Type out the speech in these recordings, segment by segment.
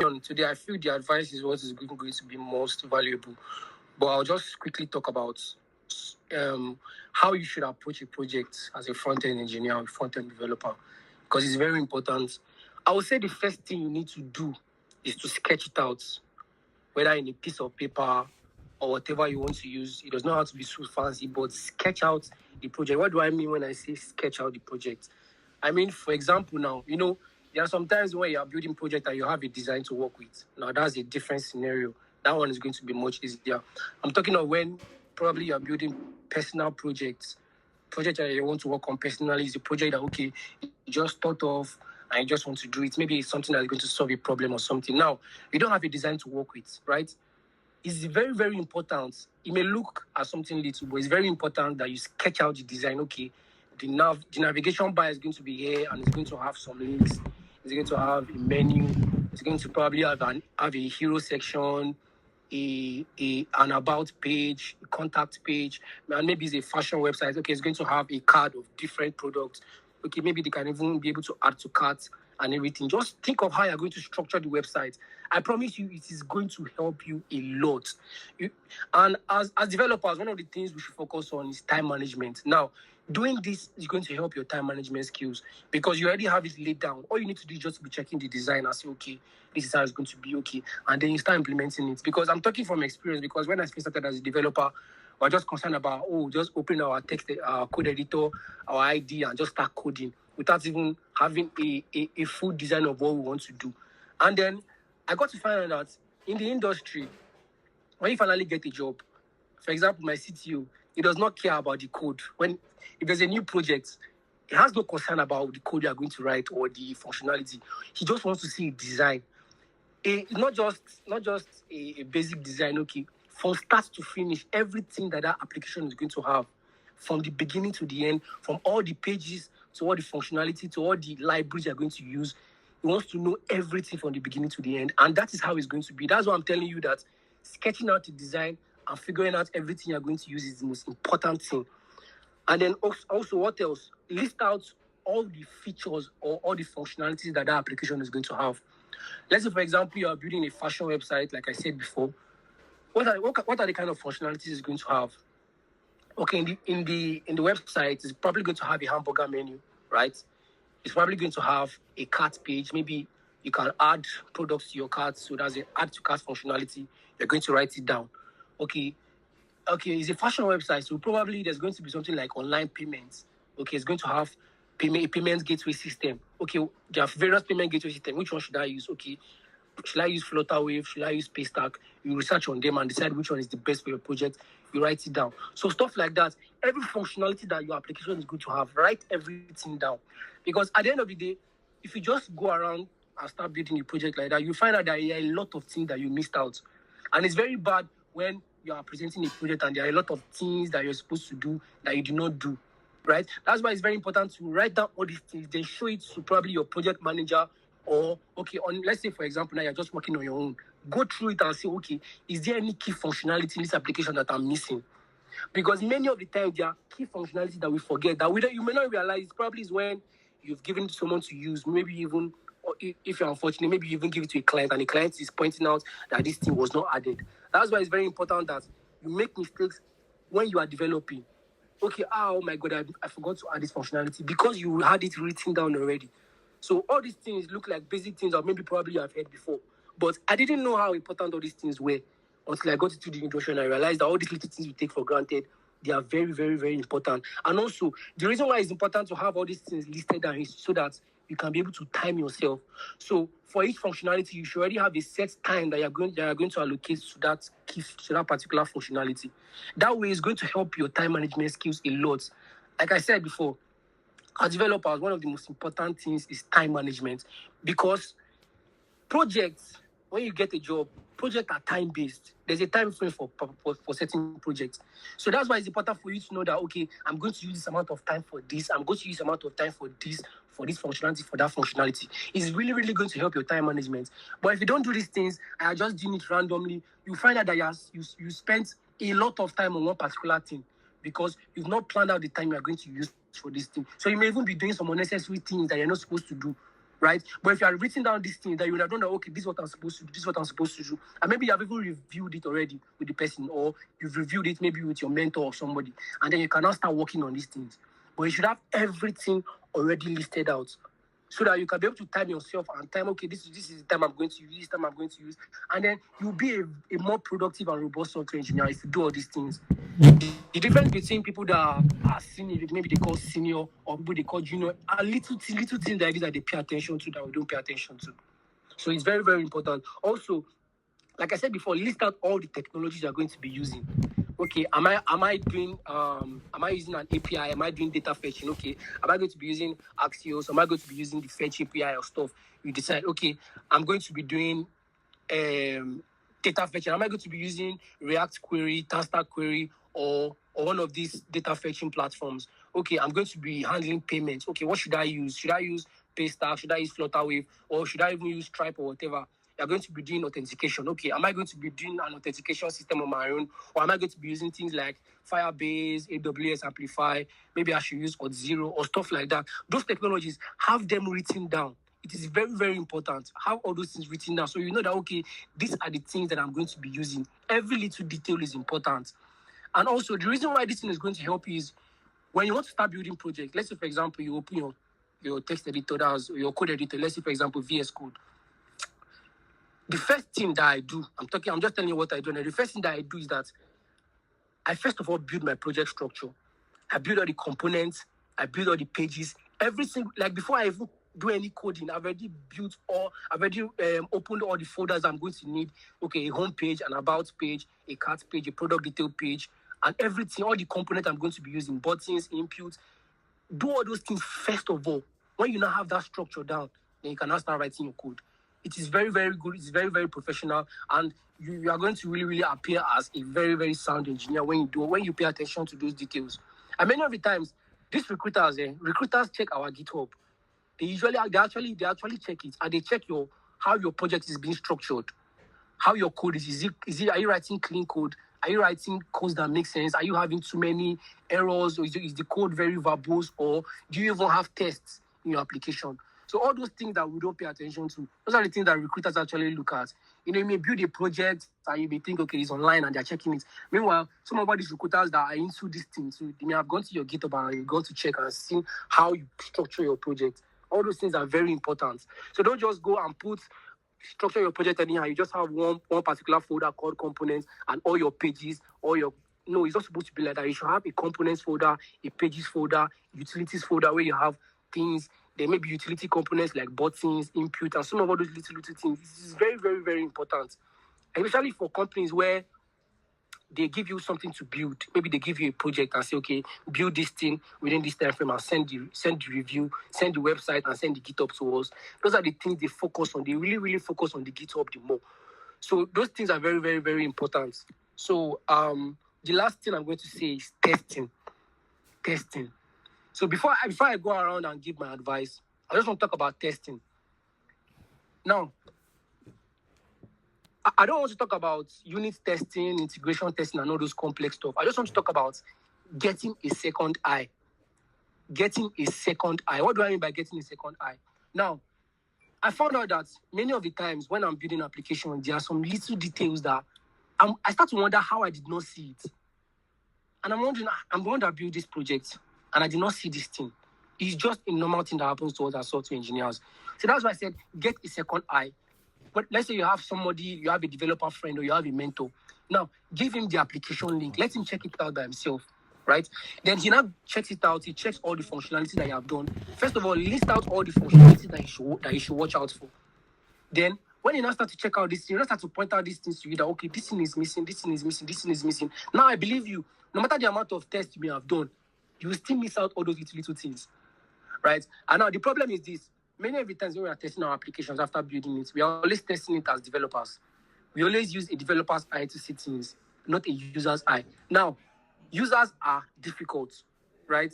on today, I feel the advice is what is going to be most valuable. But I'll just quickly talk about how you should approach a project as a front-end engineer or front-end developer, because it's very important. I would say the first thing you need to do is to sketch it out, whether in a piece of paper or whatever you want to use. It does not have to be so fancy, but sketch out the project. What do I mean when I say sketch out the project? I mean, for example, now, there are some times when you are building project and you have a design to work with. Now, that's a different scenario. That one is going to be much easier. I'm talking of when probably you're building personal projects. Project that you want to work on personally is a project that, okay, you just thought of and you just want to do it. Maybe it's something that's going to solve a problem or something. Now, you don't have a design to work with, right? It's very, very important. It may look at something little, but it's very important that you sketch out the design. Okay, the navigation bar is going to be here and it's going to have some links. It's going to have a menu. It's going to probably have a hero section, an about page, a contact page, and maybe it's a fashion website. Okay, it's going to have a card of different products. Okay, maybe they can even be able to add to carts and everything. Just think of how you're going to structure the website. I promise you, it is going to help you a lot. And as developers, one of the things we should focus on is time management. Now, doing this is going to help your time management skills because you already have it laid down. All you need to do is just be checking the design and say, okay, this is how it's going to be, okay. And then you start implementing it. Because I'm talking from experience, because when I first started as a developer, we're just concerned about, just open our text, our code editor, our ID, and just start coding without even having a full design of what we want to do. And then I got to find out that in the industry, when you finally get a job, for example, my CTO, he does not care about the code. If there's a new project, he has no concern about the code you are going to write or the functionality. He just wants to see a design. Not just a basic design, okay. From start to finish, everything that application is going to have, from the beginning to the end, from all the pages to all the functionality to all the libraries you're going to use, he wants to know everything from the beginning to the end, and that is how it's going to be. That's why I'm telling you that sketching out the design and figuring out everything you're going to use is the most important thing. And then also, what else? List out all the features or all the functionalities that application is going to have. Let's say, for example, you are building a fashion website, like I said before. What are the kind of functionalities it's going to have? Okay, in the website, it's probably going to have a hamburger menu, right? It's probably going to have a cart page. Maybe you can add products to your cart. So that's an add to cart functionality. You're going to write it down. Okay, it's a fashion website. So probably there's going to be something like online payments. Okay, it's going to have payment gateway system. Okay, there are various payment gateway systems. Which one should I use? Okay, should I use Flutterwave? Should I use Paystack? You research on them and decide which one is the best for your project. You write it down. So stuff like that. Every functionality that your application is going to have, write everything down. Because at the end of the day, if you just go around and start building a project like that, you find out that there are a lot of things that you missed out. And it's very bad when you are presenting a project and there are a lot of things that you're supposed to do that you do not do, right? That's why it's very important to write down all these things, then show it to probably your project manager. Or, okay, let's say, for example, now you're just working on your own. Go through it and say, okay, is there any key functionality in this application that I'm missing? Because many of the time, there are key functionality that we forget, that you may not realize. Probably is when you've given it to someone to use, maybe even, or if you're unfortunate, maybe you even give it to a client, and the client is pointing out that this thing was not added. That's why it's very important that you make mistakes when you are developing. Okay, oh my God, I forgot to add this functionality because you had it written down already. So all these things look like basic things, or maybe probably you have heard before. But I didn't know how important all these things were until I got into the introduction. I realized that all these little things we take for granted, they are very, very, very important. And also, the reason why it's important to have all these things listed down is so that you can be able to time yourself. So for each functionality, you should already have a set time that you're going to allocate to that particular functionality. That way, it's going to help your time management skills a lot. Like I said before, as developers, one of the most important things is time management, because projects, when you get a job, projects are time-based. There's a time frame for certain projects. So that's why it's important for you to know that, okay, I'm going to use this amount of time for this. I'm going to use this amount of time for this functionality, for that functionality. It's really, really going to help your time management. But if you don't do these things, and are just doing it randomly, you find out that you spent a lot of time on one particular thing because you've not planned out the time you are going to use for this thing. So you may even be doing some unnecessary things that you're not supposed to do, right? But if you are written down these things, that you would have done that, okay, this is what I'm supposed to do, this is what I'm supposed to do. And maybe you have even reviewed it already with the person, or you've reviewed it maybe with your mentor or somebody, and then you can now start working on these things. But you should have everything already listed out, so that you can be able to time yourself and time, okay, this is the time I'm going to use, this time I'm going to use. And then you'll be a more productive and robust software engineer if you do all these things. The difference between people that are senior, maybe they call senior, or people they call junior, are little things like this that they pay attention to that we don't pay attention to. So it's very, very important. Also, like I said before, list out all the technologies you're going to be using. Okay, am I using an API? Am I doing data fetching? Okay, am I going to be using Axios? Am I going to be using the fetch API or stuff? You decide, okay, I'm going to be doing data fetching. Am I going to be using React Query, Tanstack Query, or one of these data fetching platforms? Okay, I'm going to be handling payments. Okay, what should I use? Should I use Paystack? Should I use Flutterwave? Or should I even use Stripe or whatever? You're going to be doing authentication. Okay, am I going to be doing an authentication system on my own? Or am I going to be using things like Firebase, AWS Amplify? Maybe I should use Auth0 or stuff like that. Those technologies, have them written down. It is very, very important. Have all those things written down so you know that, okay, these are the things that I'm going to be using. Every little detail is important. And also, the reason why this thing is going to help you is when you want to start building projects. Let's say, for example, you open your text editor, that's your code editor. Let's say, for example, VS Code. The first thing that I do, I'm just telling you what I do. And the first thing that I do is that I first of all build my project structure. I build all the components. I build all the pages. Everything, like before I even do any coding, I've already opened all the folders I'm going to need. Okay, a home page, an about page, a cart page, a product detail page, and everything, all the components I'm going to be using, buttons, inputs. Do all those things first of all. When you now have that structure down, then you can now start writing your code. It is very, very good. It's very, very professional. And you are going to really, really appear as a very, very sound engineer when you pay attention to those details. And many of the times, these recruiters check our GitHub. They actually check it, and they check how your project is being structured, how your code is. Are you writing clean code? Are you writing codes that make sense? Are you having too many errors? Or is the code very verbose? Or do you even have tests in your application? So all those things that we don't pay attention to, those are the things that recruiters actually look at. You may build a project and you may think, okay, it's online and they're checking it. Meanwhile, some of these recruiters that are into this thing, so they may have gone to your GitHub and you've gone to check and seen how you structure your project. All those things are very important. So don't just go and structure your project anyhow. You just have one particular folder called components and all your pages, no, it's not supposed to be like that. You should have a components folder, a pages folder, utilities folder where you have things. There may be utility components like buttons, input, and some of all those little things. This is very, very, very important, especially for companies where they give you something to build. Maybe they give you a project and say, okay, build this thing within this time frame and send the review, send the website, and send the GitHub to us. Those are the things they focus on. They really, really focus on the GitHub the more. So those things are very, very, very important. So the last thing I'm going to say is testing. Testing. So before I go around and give my advice, I just want to talk about testing. Now, I don't want to talk about unit testing, integration testing, and all those complex stuff. I just want to talk about getting a second eye. Getting a second eye. What do I mean by getting a second eye? Now, I found out that many of the times when I'm building applications, there are some little details that I start to wonder how I did not see it. And I'm wondering, I'm going to build this project, and I did not see this thing. It's just a normal thing that happens to us as software engineers. So that's why I said, get a second eye. But let's say you have a developer friend, or you have a mentor. Now, give him the application link. Let him check it out by himself, right? Then he now checks it out. He checks all the functionality that you have done. First of all, list out all the functionality that you should watch out for. Then, when you now start to check out this, you now start to point out these things to you that, okay, this thing is missing, this thing is missing, this thing is missing. Now, I believe you, no matter the amount of tests you may have done, you will still miss out all those little things, right? And now the problem is this. Many of the times when we are testing our applications after building it, we are always testing it as developers. We always use a developer's eye to see things, not a user's eye. Now, users are difficult, right?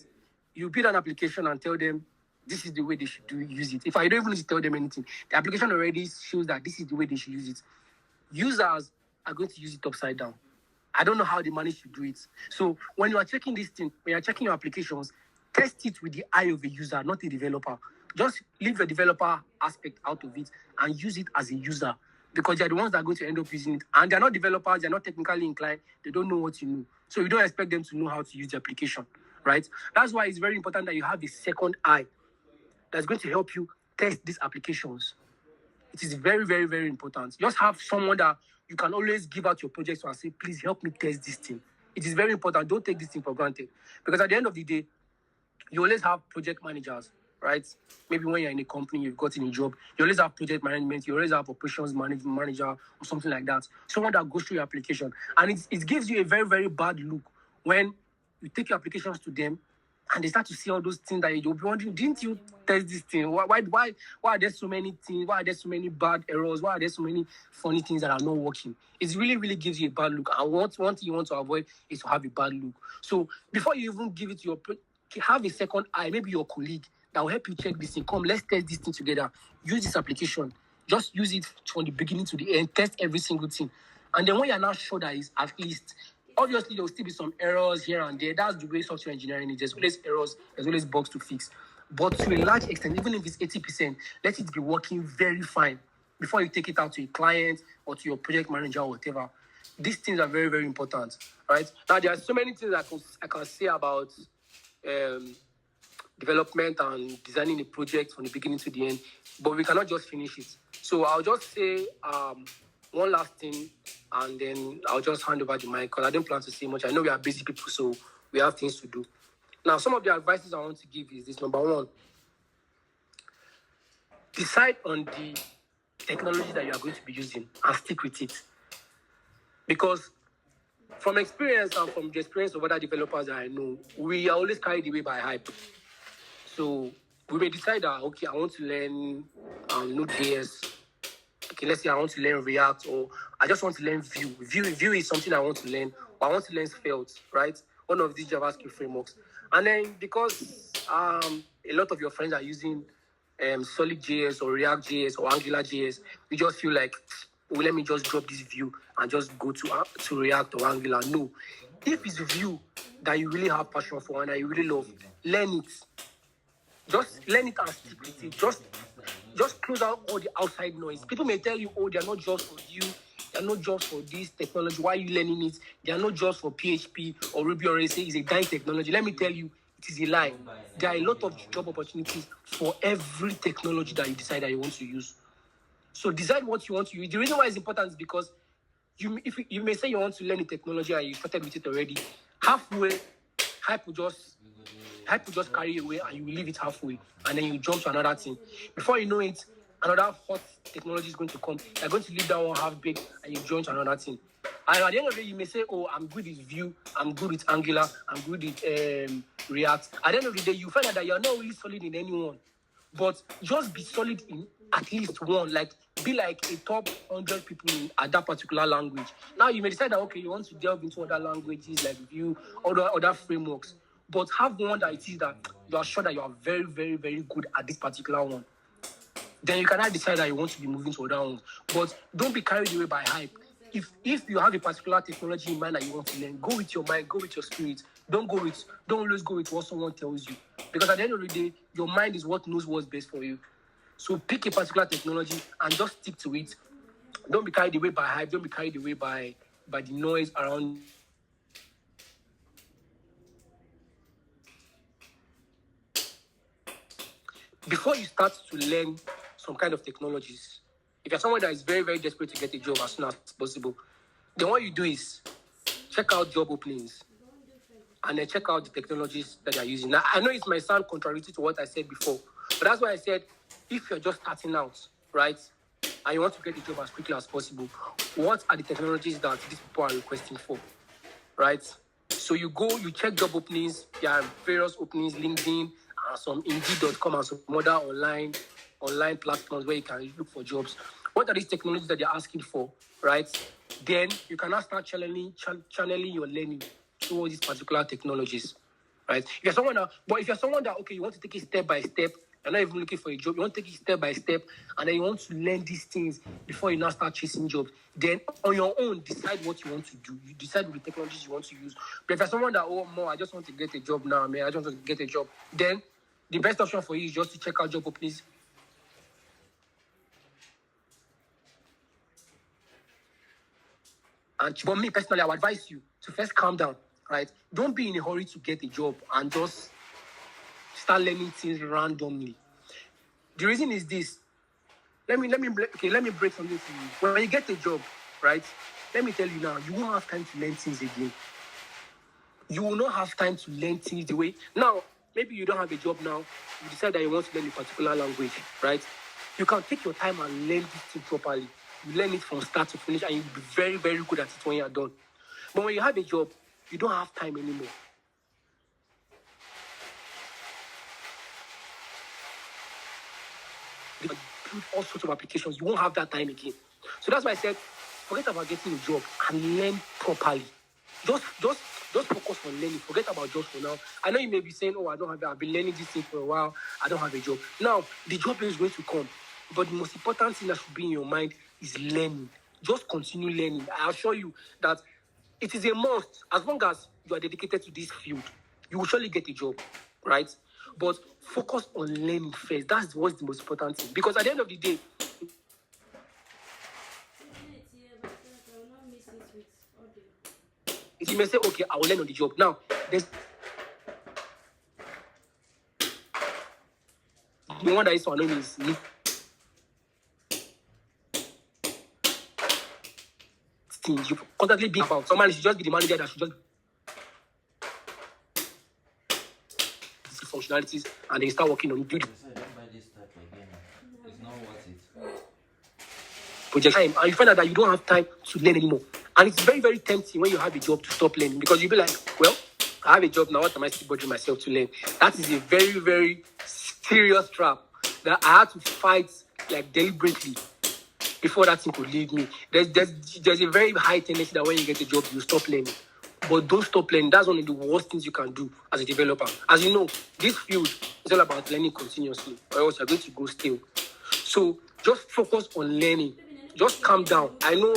You build an application and tell them, this is the way they should use it. If I don't even need to tell them anything, the application already shows that this is the way they should use it. Users are going to use it upside down. I don't know how they manage to do it. So when you are checking this thing, when you are checking your applications, test it with the eye of a user, not a developer. Just leave the developer aspect out of it and use it as a user, because they're the ones that are going to end up using it. And they're not developers, they're not technically inclined, they don't know what you know. So you don't expect them to know how to use the application, right? That's why it's very important that you have a second eye that's going to help you test these applications. It is very, very, very important. Just have someone that you can always give out your projects to and say, please help me test this thing. It is very important. Don't take this thing for granted. Because at the end of the day, you always have project managers, right? Maybe when you're in a company, you've gotten a job, you always have project management, you always have operations manager or something like that. Someone that goes through your application. And it gives you a very, very bad look when you take your applications to them and they start to see all those things that you'll be wondering, didn't you test this thing? Why are there so many things? Why are there so many bad errors? Why are there so many funny things that are not working? It really, really gives you a bad look. And one thing you want to avoid is to have a bad look. So before you even give it to have a second eye, maybe your colleague that will help you check this thing. Come, let's test this thing together. Use this application. Just use it from the beginning to the end. Test every single thing. And then when you're not sure that it's at least, obviously there will still be some errors here and there. That's the way software engineering is. There's always errors, there's always bugs to fix. But to a large extent, even if it's 80%, let it be working very fine before you take it out to a client or to your project manager or whatever. These things are very, very important, right? Now, there are so many things I can say about development and designing a project from the beginning to the end, but we cannot just finish it. So I'll just say one last thing, and then I'll just hand over the mic because I don't plan to say much. I know we are busy people, so we have things to do. Now, some of the advices I want to give is this. Number one, decide on the technology that you are going to be using and stick with it. Because from experience and from the experience of other developers that I know, we are always carried away by hype. So we may decide that, okay, I want to learn Node.js. Okay, let's say I want to learn React, or I just want to learn Vue. Vue is something I want to learn, or I want to learn Svelte, right? One of these JavaScript frameworks. And then because a lot of your friends are using Solid.js or React.js or AngularJS, you just feel like, well, let me just drop this Vue and just go to React or Angular. No. If it's Vue that you really have passion for and that you really love, learn it. Just learn it and stick with it. Just close out all the outside noise. People may tell you, oh, they're not just for you. They're not just for this technology. Why are you learning it? They're not just for PHP or Ruby or Rails. It's a dying technology. Let me tell you, it is a lie. There are a lot of job opportunities for every technology that you decide that you want to use. So decide what you want to use. The reason why it's important is because you may say you want to learn a technology and you started with it already. Halfway, hype will just carry you away and you will leave it halfway and then you jump to another thing. Before you know it, another hot technology is going to come. You're going to leave that one half baked and you jump to another thing. And at the end of the day, you may say, oh, I'm good with Vue, I'm good with Angular, I'm good with React. At the end of the day, you find out that you're not really solid in any one. But just be solid in at least one. Like, be like a top 100 people at that particular language. Now, you may decide that, okay, you want to delve into other languages like Vue, other frameworks. But have one that it is that you are sure that you are very, very, very good at this particular one. Then you cannot decide that you want to be moving to other ones. But don't be carried away by hype. If you have a particular technology in mind that you want to learn, go with your mind, go with your spirit. Don't always go with what someone tells you. Because at the end of the day, your mind is what knows what's best for you. So pick a particular technology and just stick to it. Don't be carried away by hype. Don't be carried away by the noise around. Before you start to learn some kind of technologies, if you're someone that is very, very desperate to get a job as soon as possible, then what you do is check out job openings and then check out the technologies that they're using. Now, I know it might sound contradictory to what I said before, but that's why I said if you're just starting out, right, and you want to get a job as quickly as possible, what are the technologies that these people are requesting for, right? So you check job openings. There are various openings, LinkedIn, some Indeed.com and some other online platforms where you can look for jobs. What are these technologies that they're asking for, right? Then you can now start channeling your learning towards these particular technologies, right? If you're someone that, okay, you want to take it step by step, you're not even looking for a job, you want to take it step by step, and then you want to learn these things before you now start chasing jobs, then on your own, decide what you want to do. You decide the technologies you want to use. But if you're someone that, I just want to get a job now, man, I just want to get a job, then the best option for you is just to check out job openings. But me personally, I would advise you to first calm down, right? Don't be in a hurry to get a job and just start learning things randomly. The reason is this. Let me break something to you. When you get a job, right? Let me tell you now, you won't have time to learn things again. You will not have time to learn things the way. Now, maybe you don't have a job now. You decide that you want to learn a particular language, right? You can take your time and learn this thing properly. You learn it from start to finish, and you'll be very, very good at it when you're done. But when you have a job, you don't have time anymore. You can build all sorts of applications. You won't have that time again. So that's why I said, forget about getting a job and learn properly. Just focus on learning. Forget about jobs for now. I know you may be saying, oh, I've been learning this thing for a while. I don't have a job. Now, the job is going to come. But the most important thing that should be in your mind is learning. Just continue learning. I assure you that it is a must. As long as you are dedicated to this field, you will surely get a job, right? But focus on learning first. That's what's the most important thing. Because at the end of the day, you may say, okay, I will learn on the job. Now, there's the one that is so annoying is me. Things you constantly be about. Someone should just be the manager that should just functionalities, and they start working on it. Project time, and you find out that you don't have time to learn anymore. And it's very, very tempting when you have a job to stop learning, because you'll be like, well, I have a job now, what am I still bothering myself to learn? That is a very, very serious trap that I had to fight like deliberately before that thing could leave me. There's a very high tendency that when you get a job, you stop learning. But don't stop learning. That's one of the worst things you can do as a developer. As you know, this field is all about learning continuously, or else you're going to go stale. So just focus on learning. Just calm down. I know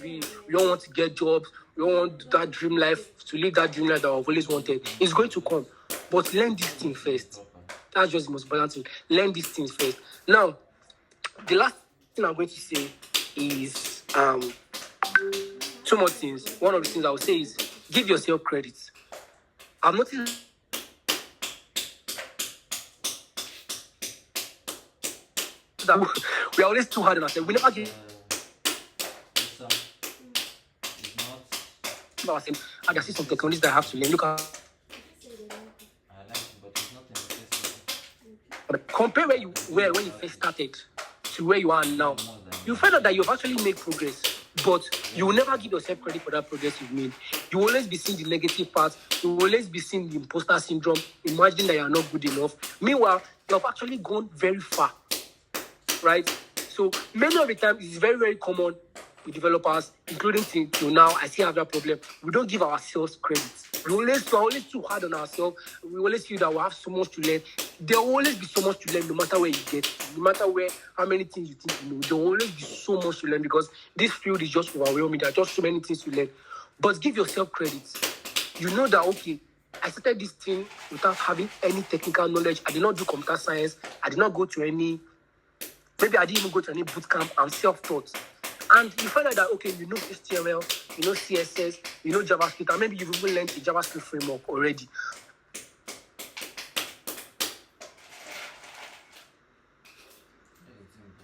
we don't want to get jobs. We don't want that dream life, to live that dream life that I've always wanted. It's going to come. But learn this thing first. That's just the most important thing. Learn these things first. Now, the last thing I'm going to say is two more things. One of the things I will say is give yourself credit. I've noticed that we are always too hard on ourselves. We never give ourselves. I see some technologies that I have to learn. Look at compare where you were when you first started to where you are now. You find out that you've actually made progress, but you will never give yourself credit for that progress you've made. You will always be seeing the negative part. You will always be seeing the imposter syndrome, imagining that you are not good enough. Meanwhile, you have actually gone very far, right? So many of the time, it's very, very common with developers, including till now, I still have that problem. We don't give ourselves credit. We're always too hard on ourselves. We always feel that we have so much to learn. There will always be so much to learn, no matter where you get, no matter how many things you think you know. There will always be so much to learn, because this field is just overwhelming. There are just so many things to learn. But give yourself credit. You know that, okay, I started this thing without having any technical knowledge. I did not do computer science. I did not go to maybe I didn't even go to any boot camp. I'm self-taught. And you find out that, okay, you know HTML, you know CSS, you know JavaScript, and maybe you've even learned the JavaScript framework already.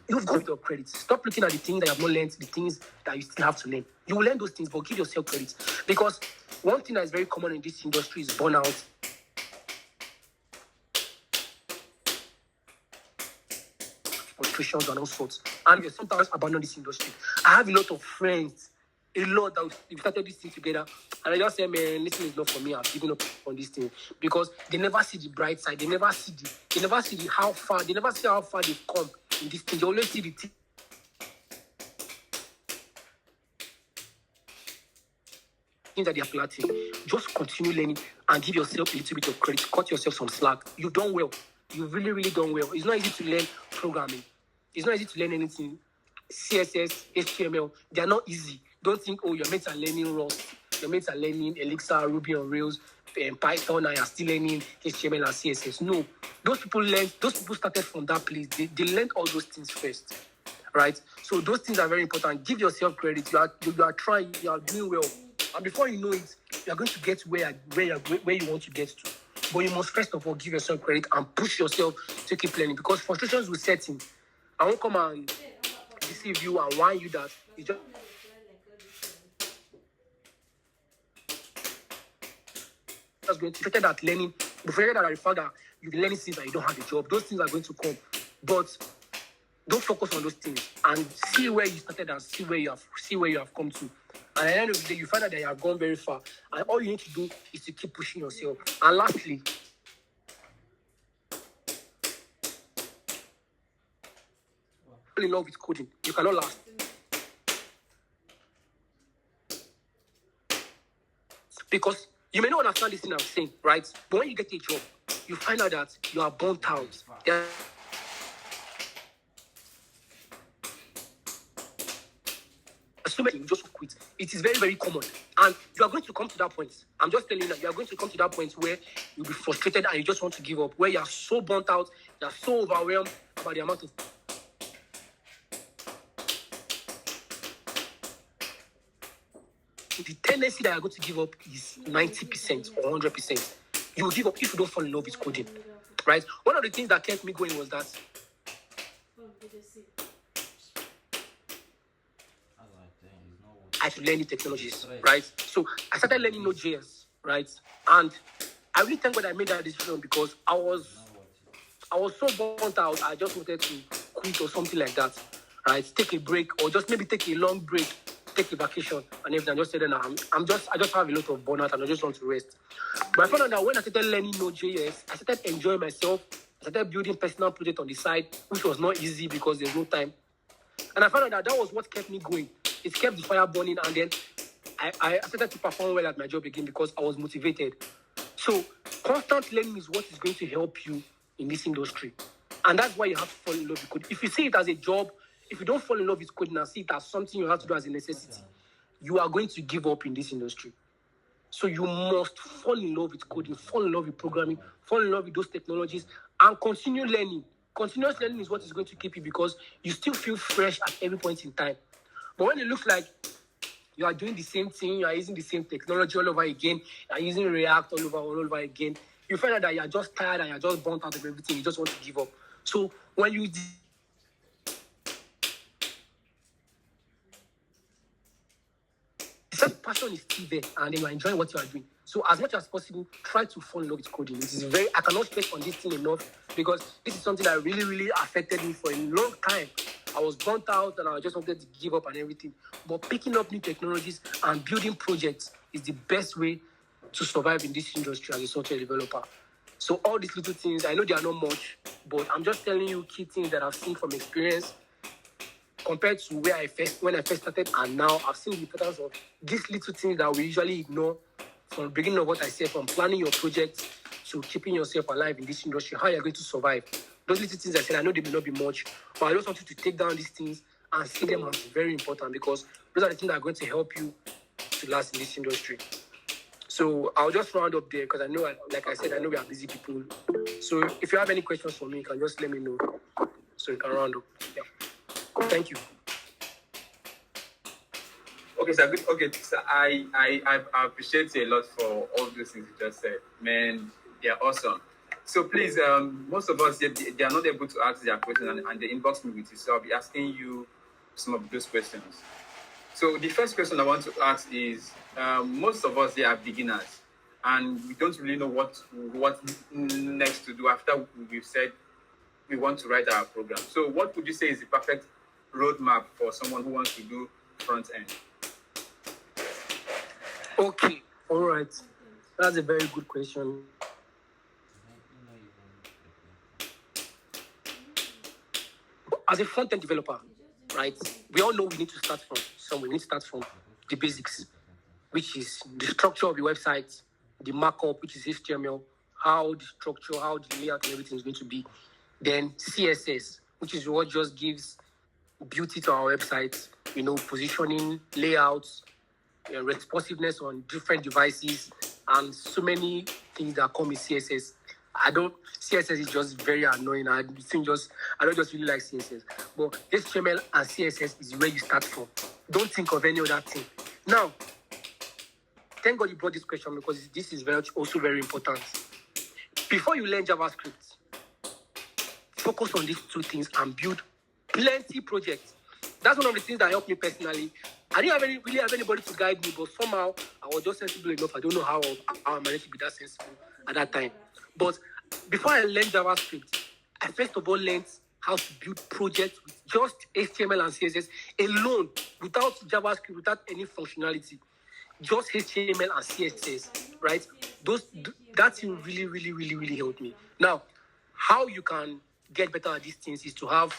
You've got your credits. Stop looking at the things that you have not learned, the things that you still have to learn. You will learn those things, but give yourself credits. Because one thing that is very common in this industry is burnout. Frustrations and all sorts. And you sometimes abandon this industry. I have a lot of friends, that we started this thing together, and I just say, man, this thing is not for me. I've given up on this thing, because they never see the bright side. They never see how far they've come in this thing. They always see the thing that they are planting. Just continue learning and give yourself a little bit of credit. Cut yourself some slack. You've done well. You've really, really done well. It's not easy to learn programming. It's not easy to learn anything. CSS, HTML, they are not easy. Don't think, oh, your mates are learning Rust, your mates are learning Elixir, Ruby on Rails. Python and you're still learning HTML and CSS. No, those people started from that place. They learned all those things first, right? So those things are very important. Give yourself credit. You are trying, you are doing well, and before you know it, you are going to get where you want to get to. But you must first of all give yourself credit and push yourself to keep learning, because frustrations will set in. I won't come and deceive you and whine you that it's just going to frustrated at learning. Be frustrated at the fact that you've been learning things and you don't have a job. Those things are going to come, but don't focus on those things and see where you started and see where you have come to. And at the end of the day, you find out that you have gone very far, and all you need to do is to keep pushing yourself. And lastly, fall in love with coding. You cannot last. Because you may not understand this thing I'm saying, right? But when you get a job, you find out that you are burnt out. So many you just quit. It is very, very common. And you are going to come to that point. I'm just telling you that you are going to come to that point where you'll be frustrated and you just want to give up, where you are so burnt out, you are so overwhelmed about the amount of the tendency that you're going to give up is 90% or 100%. You will give up if you don't fall in love with coding, right? One of the things that kept me going was that I should learn new technologies, right? So I started learning Node.js, right? And I really thank God I made that decision, because I was so burnt out. I just wanted to quit or something like that, right? Take a break, or just maybe take a long break, take a vacation and everything. I just said, no, I just have a lot of burnout and I just want to rest. But I found out that when I started learning Node.js, I started enjoying myself. I started building personal projects on the side, which was not easy because there's no time. And I found out that was what kept me going. It kept the fire burning, and then I started to perform well at my job again because I was motivated. So constant learning is what is going to help you in this industry. And that's why you have to fall in love with coding. If you see it as a job, if you don't fall in love with coding and see it as something you have to do as a necessity, you are going to give up in this industry. So you must fall in love with coding, fall in love with programming, fall in love with those technologies, and continue learning. Continuous learning is what is going to keep you, because you still feel fresh at every point in time. But when it looks like you are doing the same thing, you are using the same technology all over again, you are using React all over again, you find out that you are just tired and you are just burnt out of everything, you just want to give up. So when you the passion is still there and then you are enjoying what you are doing. So as much as possible, try to fall in love with coding. It is I cannot stress on this thing enough, because this is something that really, really affected me for a long time. I was burnt out and I just wanted to give up and everything. But picking up new technologies and building projects is the best way to survive in this industry as a software developer. So all these little things, I know they are not much, but I'm just telling you key things that I've seen from experience compared to when I first started, and now I've seen the importance of these little things that we usually ignore from the beginning of what I said, from planning your project to keeping yourself alive in this industry, how you're going to survive. Those little things I said, I know they may not be much, but I just want you to take down these things and see them as very important, because those are the things that are going to help you to last in this industry. So I'll just round up there, because I know, like I said, I know we are busy people. So if you have any questions for me, you can just let me know, so you can round up. Yeah. Thank you. Okay, sir. Good. Okay, so I appreciate you a lot for all those things you just said. Man, they're awesome. So please, most of us, they are not able to ask their questions and they inbox me with you. So I'll be asking you some of those questions. So the first question I want to ask is, most of us, they are beginners, and we don't really know what next to do after we've said we want to write our program. So what would you say is the perfect roadmap for someone who wants to do front end? Okay, all right. That's a very good question. As a front-end developer, right, we all know we need to start from somewhere. We need to start from the basics, which is the structure of the website, the markup, which is HTML, how the structure, how the layout and everything is going to be. Then CSS, which is what just gives beauty to our website, positioning, layouts, responsiveness on different devices, and so many things that come with CSS. CSS is just very annoying. I don't just really like CSS. But HTML and CSS is where you start from. Don't think of any other thing. Now, thank God you brought this question because this is also very important. Before you learn JavaScript, focus on these two things and build plenty projects. That's one of the things that helped me personally. I didn't really have anybody to guide me, but somehow I was just sensible enough. I don't know how I managed to be that sensible at that time. But before I learned JavaScript, I first of all learned how to build projects with just HTML and CSS alone, without JavaScript, without any functionality. Just HTML and CSS, right? That thing really, really, really, really helped me. Now, how you can get better at these things is to have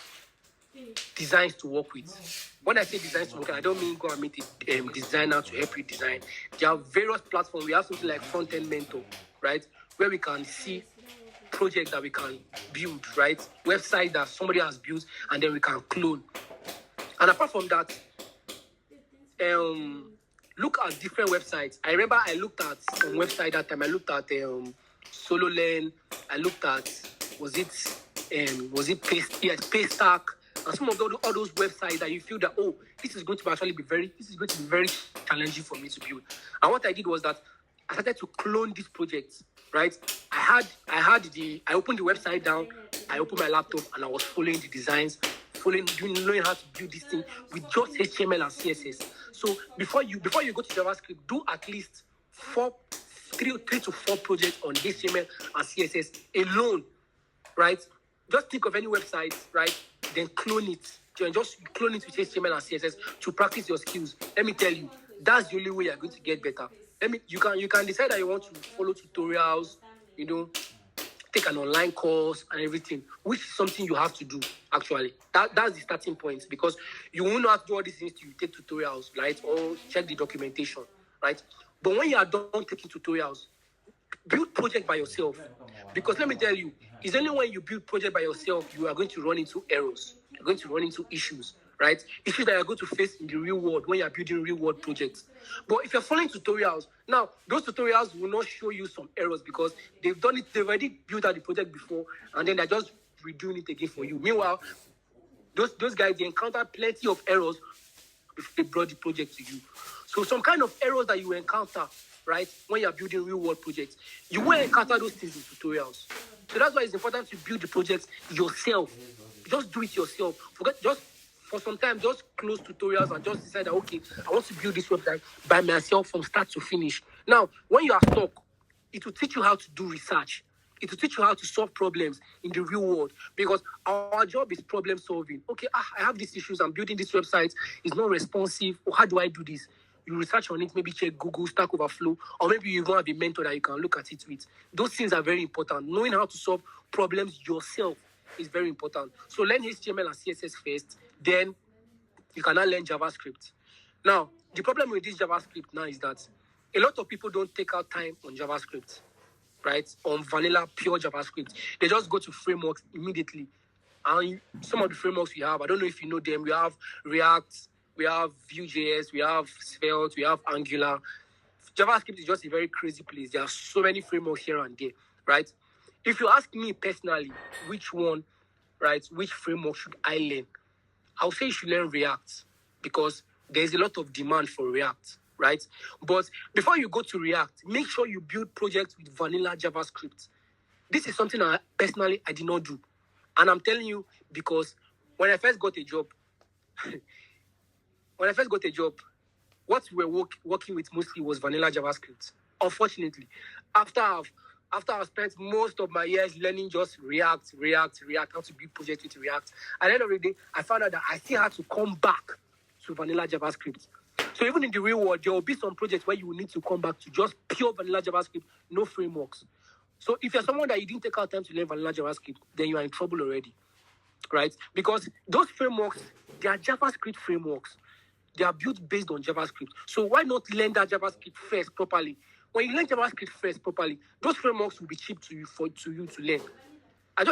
designs to work with. When I say designs to work with, I don't mean go and meet a designer to help you design. There are various platforms. We have something like Frontend Mentor, right? Where we can see projects that we can build, right? Websites that somebody has built, and then we can clone. And apart from that, look at different websites. I remember I looked at some website that time. I looked at SoloLearn. I looked at was it Paystack, and some of all those websites that you feel that this is going to be very challenging for me to build. And what I did was that I started to clone these projects. Right? I opened the website down. I opened my laptop and I was following the designs, knowing how to build this thing with just HTML and CSS. So before you go to JavaScript, do at least 3 to 4 projects on HTML and CSS alone, right? Just think of any website, right? Then clone it. Just clone it with HTML and CSS to practice your skills. Let me tell you, that's the only way you're going to get better. You can decide that you want to follow tutorials, take an online course and everything, which is something you have to do, actually. That's the starting point, because you won't have to do all these things till you take tutorials, right? Or check the documentation, right? But when you are done taking tutorials, build project by yourself. Because let me tell you, it's only when you build project by yourself, you are going to run into errors. You're going to run into issues, right? Issues that you're going to face in the real world when you're building real world projects. But if you're following tutorials, now those tutorials will not show you some errors because they've already built out the project before, and then they're just redoing it again for you. Meanwhile, those guys, they encountered plenty of errors before they brought the project to you. So some kind of errors that you encounter, right, when you're building real world projects, you will encounter those things in tutorials. So that's why it's important to build the projects yourself. Just do it yourself. For some time, just close tutorials and just decide that, okay, I want to build this website by myself from start to finish. Now, when you are stuck, it will teach you how to do research. It will teach you how to solve problems in the real world, because our job is problem solving. Okay, I have these issues. I'm building this website. It's not responsive. Or how do I do this? You research on it, maybe check Google, Stack Overflow, or maybe you want to have a mentor that you can look at it with. Those things are very important. Knowing how to solve problems yourself is very important. So learn HTML and CSS first, then you can now learn JavaScript. Now, the problem with this JavaScript now is that a lot of people don't take out time on JavaScript, right? On vanilla, pure JavaScript. They just go to frameworks immediately. And some of the frameworks we have, I don't know if you know them, we have React, we have Vue.js, we have Svelte, we have Angular. JavaScript is just a very crazy place. There are so many frameworks here and there, right? If you ask me personally, which framework should I learn? I'll say you should learn React, because there's a lot of demand for React, right? But before you go to React, make sure you build projects with vanilla JavaScript. This is something I did not do. And I'm telling you, because when I first got a job, what we were working with mostly was vanilla JavaScript. Unfortunately, after I've spent most of my years learning just React, how to build projects with React, at the end of the day, I found out that I still had to come back to vanilla JavaScript. So even in the real world, there will be some projects where you will need to come back to just pure vanilla JavaScript, no frameworks. So if you're someone that you didn't take out time to learn vanilla JavaScript, then you are in trouble already, right? Because those frameworks, they are JavaScript frameworks. They are built based on JavaScript. So why not learn that JavaScript first properly? When you learn JavaScript first properly, those frameworks will be cheap to you to learn. I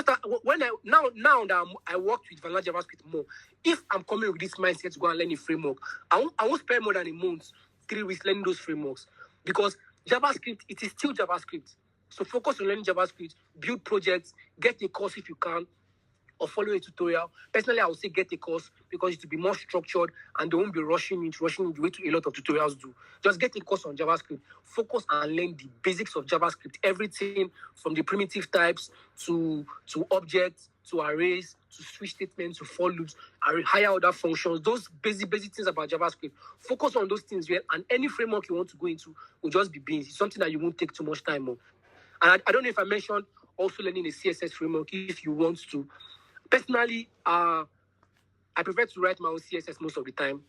worked with vanilla JavaScript more. If I'm coming with this mindset to go and learn a framework, I won't spend more than a month, 3 weeks learning those frameworks, because JavaScript, it is still JavaScript. So focus on learning JavaScript, build projects, get a course if you can, or follow a tutorial. Personally, I would say get a course because it will be more structured and they won't be rushing it the way a lot of tutorials do. Just get a course on JavaScript. Focus and learn the basics of JavaScript. Everything from the primitive types to objects, to arrays, to switch statements, to for loops, higher order functions, those basic things about JavaScript. Focus on those things, and any framework you want to go into will just be beans. It's something that you won't take too much time on. And I don't know if I mentioned also learning a CSS framework if you want to. Personally, I prefer to write my own CSS most of the time,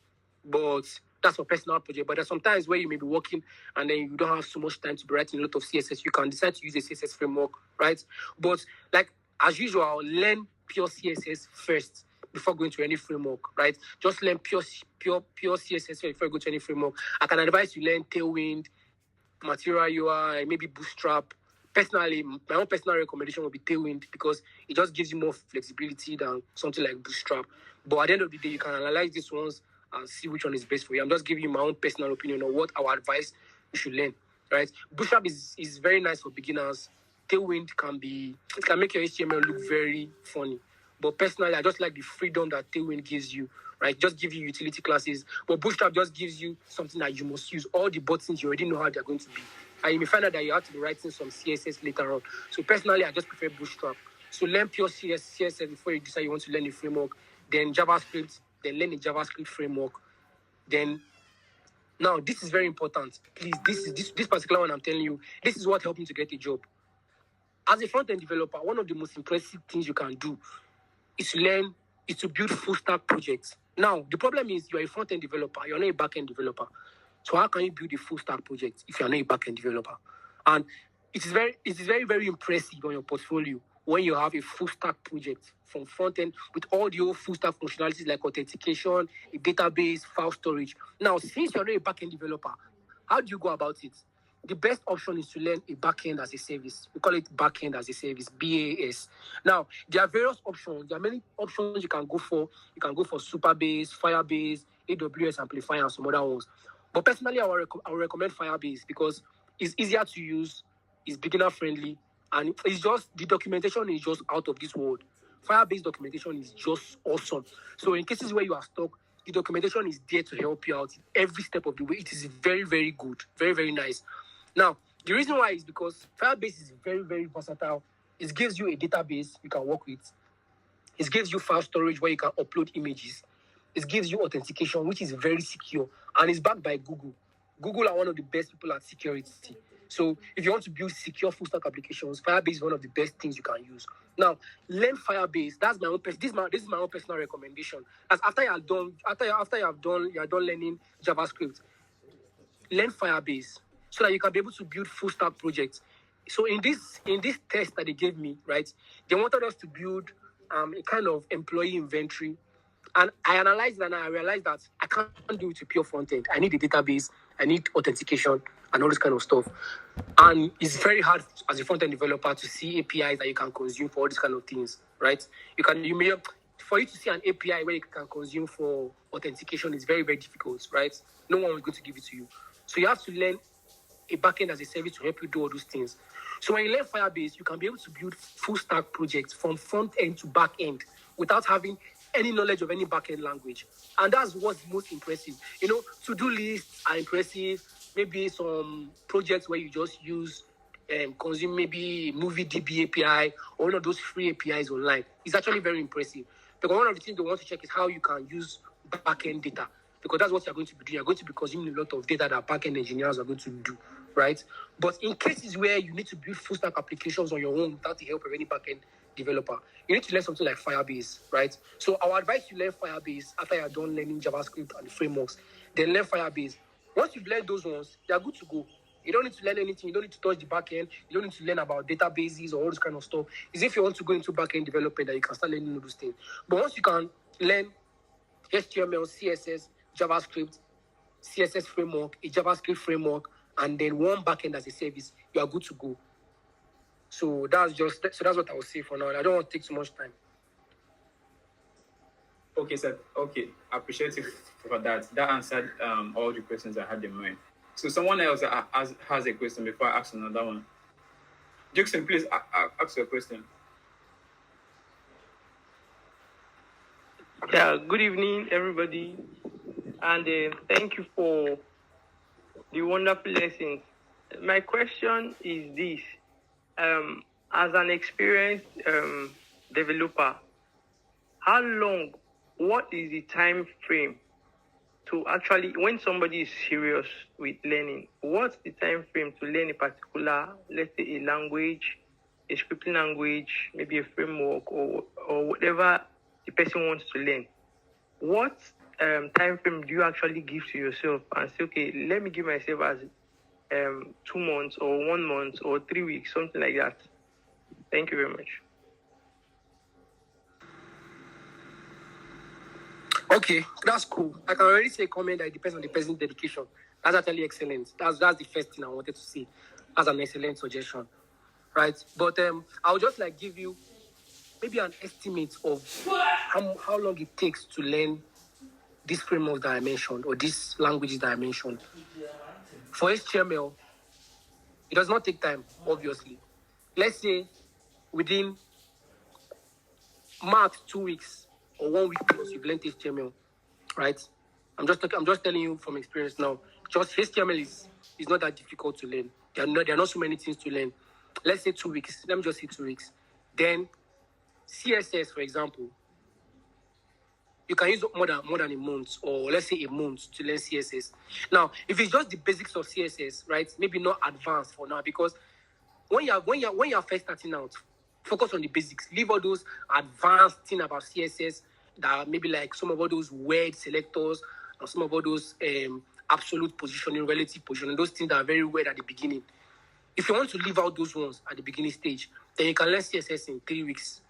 but that's for personal project. But there's sometimes where you may be working and then you don't have so much time to be writing a lot of CSS. You can decide to use a CSS framework, right? But like as usual, learn pure CSS first before going to any framework, right? Just learn pure CSS before you go to any framework. I can advise you learn Tailwind, Material UI, maybe Bootstrap. Personally, my own personal recommendation would be Tailwind because it just gives you more flexibility than something like Bootstrap. But at the end of the day, you can analyze these ones and see which one is best for you. I'm just giving you my own personal opinion on what our advice you should learn, right? Bootstrap is very nice for beginners. Tailwind can make your HTML look very funny. But personally, I just like the freedom that Tailwind gives you, right? Just give you utility classes. But Bootstrap just gives you something that you must use. All the buttons, you already know how they're going to be. And you may find out that you have to be writing some CSS later on. So personally, I just prefer Bootstrap. So learn pure CSS before you decide you want to learn a framework. Then JavaScript, then learn a JavaScript framework. Then, now this is very important. Please, this particular one I'm telling you, this is what helped me to get a job. As a front-end developer, one of the most impressive things you can do is to build full stack projects. Now, the problem is you're a front-end developer, you're not a back-end developer. So how can you build a full stack project if you're not a back-end developer? And it is very, very impressive on your portfolio when you have a full stack project from front-end with all the old full stack functionalities like authentication, a database, file storage. Now, since you're not a back-end developer, how do you go about it? The best option is to learn a backend as a service. We call it backend as a service, BAS. Now, there are various options. There are many options you can go for. You can go for Supabase, Firebase, AWS Amplify, and some other ones. But personally, I will recommend Firebase because it's easier to use, it's beginner friendly, and it's just the documentation is just out of this world. Firebase documentation is just awesome. So in cases where you are stuck, the documentation is there to help you out every step of the way. It is very, very good, very, very nice. Now, the reason why is because Firebase is very, very versatile. It gives you a database you can work with. It gives you file storage where you can upload images. It gives you authentication, which is very secure, and it's backed by Google. Google are one of the best people at security. So if you want to build secure full stack applications, Firebase is one of the best things you can use. Now, learn Firebase. That's my own. This is my own personal recommendation. As after you are done learning JavaScript, learn Firebase so that you can be able to build full stack projects. So in this test that they gave me, right, they wanted us to build a kind of employee inventory. And I analyzed it and I realized that I can't do it with pure front end. I need a database, I need authentication and all this kind of stuff. And it's very hard as a front end developer to see APIs that you can consume for all these kind of things, right? For you to see an API where you can consume for authentication is very, very difficult, right? No one is going to give it to you. So you have to learn a backend as a service to help you do all those things. So when you learn Firebase, you can be able to build full stack projects from front end to back end without having any knowledge of any back end language. And that's what's most impressive. To-do lists are impressive. Maybe some projects where you just use consume maybe MovieDB API or one of those free APIs online. It's actually very impressive. Because one of the things they want to check is how you can use back-end data. Because that's what you're going to be doing. You're going to be consuming a lot of data that back-end engineers are going to do, right? But in cases where you need to build full-stack applications on your own without the help of any back-end developer, you need to learn something like Firebase, right? So our advice, you learn Firebase after you're done learning JavaScript and the frameworks. Then learn Firebase. Once you've learned those ones, they're good to go. You don't need to learn anything. You don't need to touch the backend. You don't need to learn about databases or all this kind of stuff. It's if you want to go into backend development that you can start learning all those things. But once you can learn HTML, CSS, JavaScript, CSS framework, a JavaScript framework, and then one backend as a service, you are good to go. So that's what I will say for now. I don't want to take too much time. Okay, sir. Okay, I appreciate you for that. That answered all the questions I had in mind. So someone else has a question before I ask another one. Jackson, please ask your question. Yeah, good evening, everybody, and thank you for the wonderful lessons. My question is this: as an experienced developer, how long? What is the time frame to actually, when somebody is serious with learning, what's the time frame to learn a particular, let's say, a language, a scripting language, maybe a framework, or whatever the person wants to learn? What time frame do you actually give to yourself and say, okay, let me give myself as 2 months or 1 month or 3 weeks, something like that? Thank you very much. Okay, that's cool. I can already say a comment that it depends on the person's dedication. That's actually excellent. That's the first thing I wanted to say as an excellent suggestion, right? But I'll just like give you maybe an estimate of how long it takes to learn this framework that I mentioned or these languages that I mentioned. For HTML, it does not take time, obviously. Let's say within max 2 weeks or 1 week plus, you've learned HTML, right? I'm just telling you from experience now. Just HTML is not that difficult to learn. There are not so many things to learn. Let's say 2 weeks. Let me just say 2 weeks. Then CSS, for example, you can use more than a month, or let's say a month to learn CSS. Now, if it's just the basics of CSS, right? Maybe not advanced for now, because when you're first starting out, focus on the basics. Leave all those advanced things about CSS that maybe like some of all those word selectors or some of all those absolute positioning, relative positioning, those things that are very weird at the beginning. If you want to leave out those ones at the beginning stage, then you can learn CSS in 3 weeks,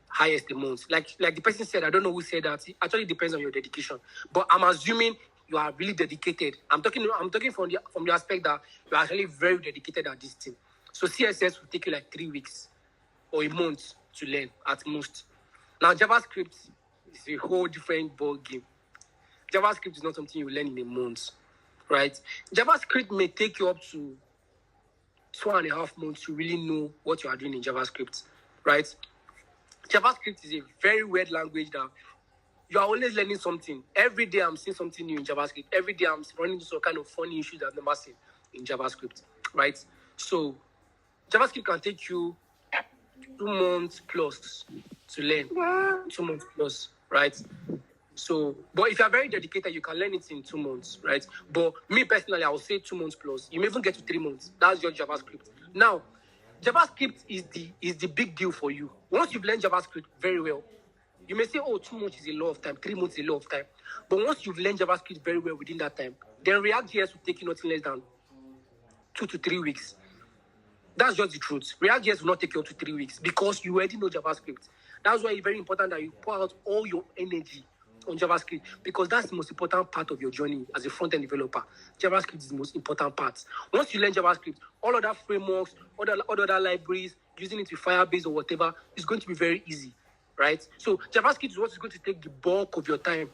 highest a month. Like the person said, I don't know who said that. It actually depends on your dedication. But I'm assuming you are really dedicated. I'm talking from the aspect that you're actually very dedicated at this thing. So CSS will take you like 3 weeks or a month to learn at most. Now JavaScript is a whole different ball game. JavaScript is not something you learn in a month, right? JavaScript may take you up to 2.5 months to really know what you are doing in JavaScript, right? JavaScript is a very weird language that you are always learning something. Every day I'm seeing something new in JavaScript. Every day I'm running into some kind of funny issues I've never seen in JavaScript, right? So JavaScript can take you 2 months plus to learn. 2 months plus, right? So, but if you're very dedicated, you can learn it in 2 months, right? But me personally, I would say 2 months plus. You may even get to 3 months. That's your JavaScript. Now, JavaScript is the big deal for you. Once you've learned JavaScript very well, you may say, oh, 2 months is a lot of time, 3 months is a lot of time. But once you've learned JavaScript very well within that time, then React.js will take you nothing less than 2 to 3 weeks. That's just the truth. React.js will not take you up to 3 weeks because you already know JavaScript. That's why it's very important that you pour out all your energy on JavaScript, because that's the most important part of your journey as a front-end developer. JavaScript is the most important part. Once you learn JavaScript, all other frameworks, all other libraries, using it with Firebase or whatever, is going to be very easy, right? So JavaScript is what is going to take the bulk of your time.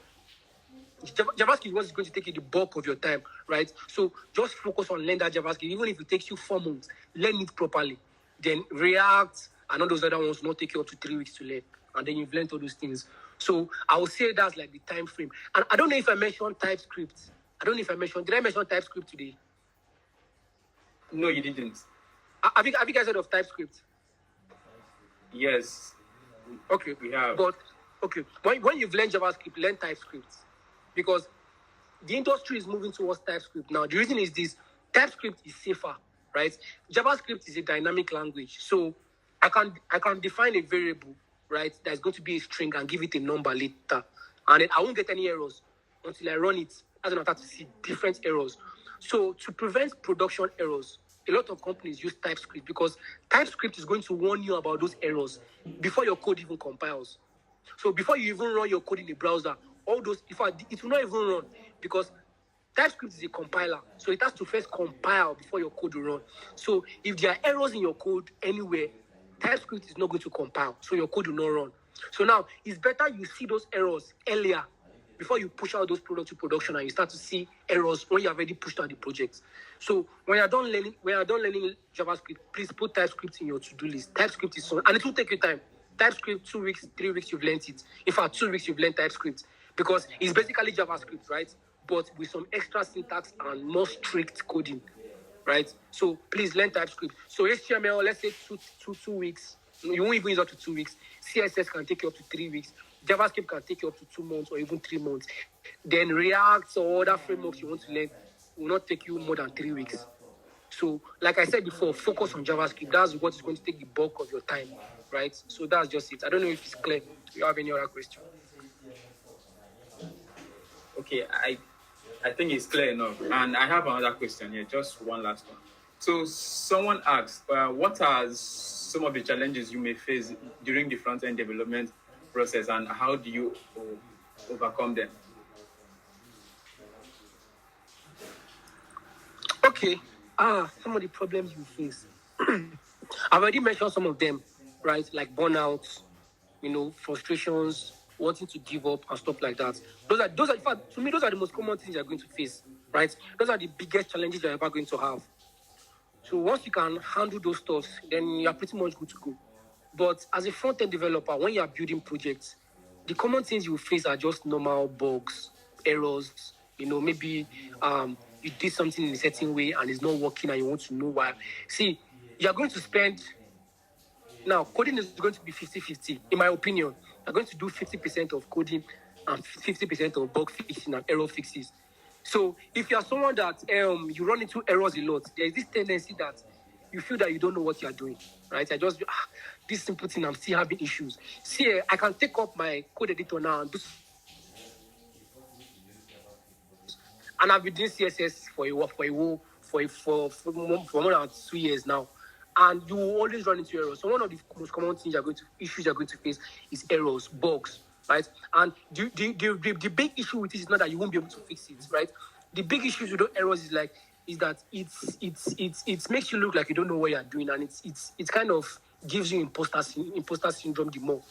JavaScript is what is going to take you the bulk of your time, right? So just focus on learning that JavaScript. Even if it takes you 4 months, learn it properly. Then React and all those other ones will not take you up to 3 weeks to learn. And then you've learned all those things. So I would say that's like the time frame. And I don't know if I mentioned TypeScript. Did I mention TypeScript today? No, you didn't. Have you guys heard of TypeScript? Yes. Okay. We have. But, okay, when you've learned JavaScript, learn TypeScript. Because the industry is moving towards TypeScript now. The reason is this: TypeScript is safer, right? JavaScript is a dynamic language. So I can define a variable, right, that's going to be a string and give it a number later. And then I won't get any errors until I run it. As an attack to see different errors. So to prevent production errors, a lot of companies use TypeScript because TypeScript is going to warn you about those errors before your code even compiles. So before you even run your code in the browser, all those, in fact, it will not even run because TypeScript is a compiler. So it has to first compile before your code will run. So if there are errors in your code anywhere, TypeScript is not going to compile. So your code will not run. So now it's better you see those errors earlier before you push out those products to production and you start to see errors when you have already pushed out the project. So when you're done learning JavaScript, please put TypeScript in your to-do list. TypeScript is so, and it will take you time. TypeScript, 2 weeks, 3 weeks, you've learned it. In fact, 2 weeks, you've learned TypeScript because it's basically JavaScript, right? But with some extra syntax and more strict coding, right? So please learn TypeScript. So HTML, let's say 2 weeks. You won't even use up to 2 weeks. CSS can take you up to 3 weeks. JavaScript can take you up to 2 months or even 3 months. Then React or other frameworks you want to learn will not take you more than 3 weeks. So, like I said before, focus on JavaScript. That's what is going to take the bulk of your time, right? So that's just it. I don't know if it's clear. Do you have any other question? Okay, I think it's clear enough. And I have another question here, just one last one. So someone asked, what are some of the challenges you may face during the front-end development process, and how do you overcome them? Okay. Some of the problems you face. I've already mentioned some of them, right? Like burnout, frustrations, wanting to give up and stuff like that. Those are in fact, to me, those are the most common things you're going to face, right? Those are the biggest challenges you're ever going to have. So once you can handle those stuff, then you're pretty much good to go. But as a front-end developer, when you're building projects, the common things you face are just normal bugs, errors. Maybe you did something in a certain way and it's not working and you want to know why. See, you're going to spend... Now, coding is going to be 50-50, in my opinion. You're going to do 50% of coding and 50% of bug fixing and error fixes. So if you're someone that you run into errors a lot, there's this tendency that you feel that you don't know what you're doing, right? This simple thing, I'm still having issues. See, I can take up my code editor now and do... And I've been doing CSS for more than 2 years now. And you will always run into errors. So one of the most common things issues you're going to face is errors, bugs, right? And the big issue with it is not that you won't be able to fix it, right? The big issue with those errors is that it makes you look like you don't know what you're doing, and it kind of gives you imposter syndrome the more.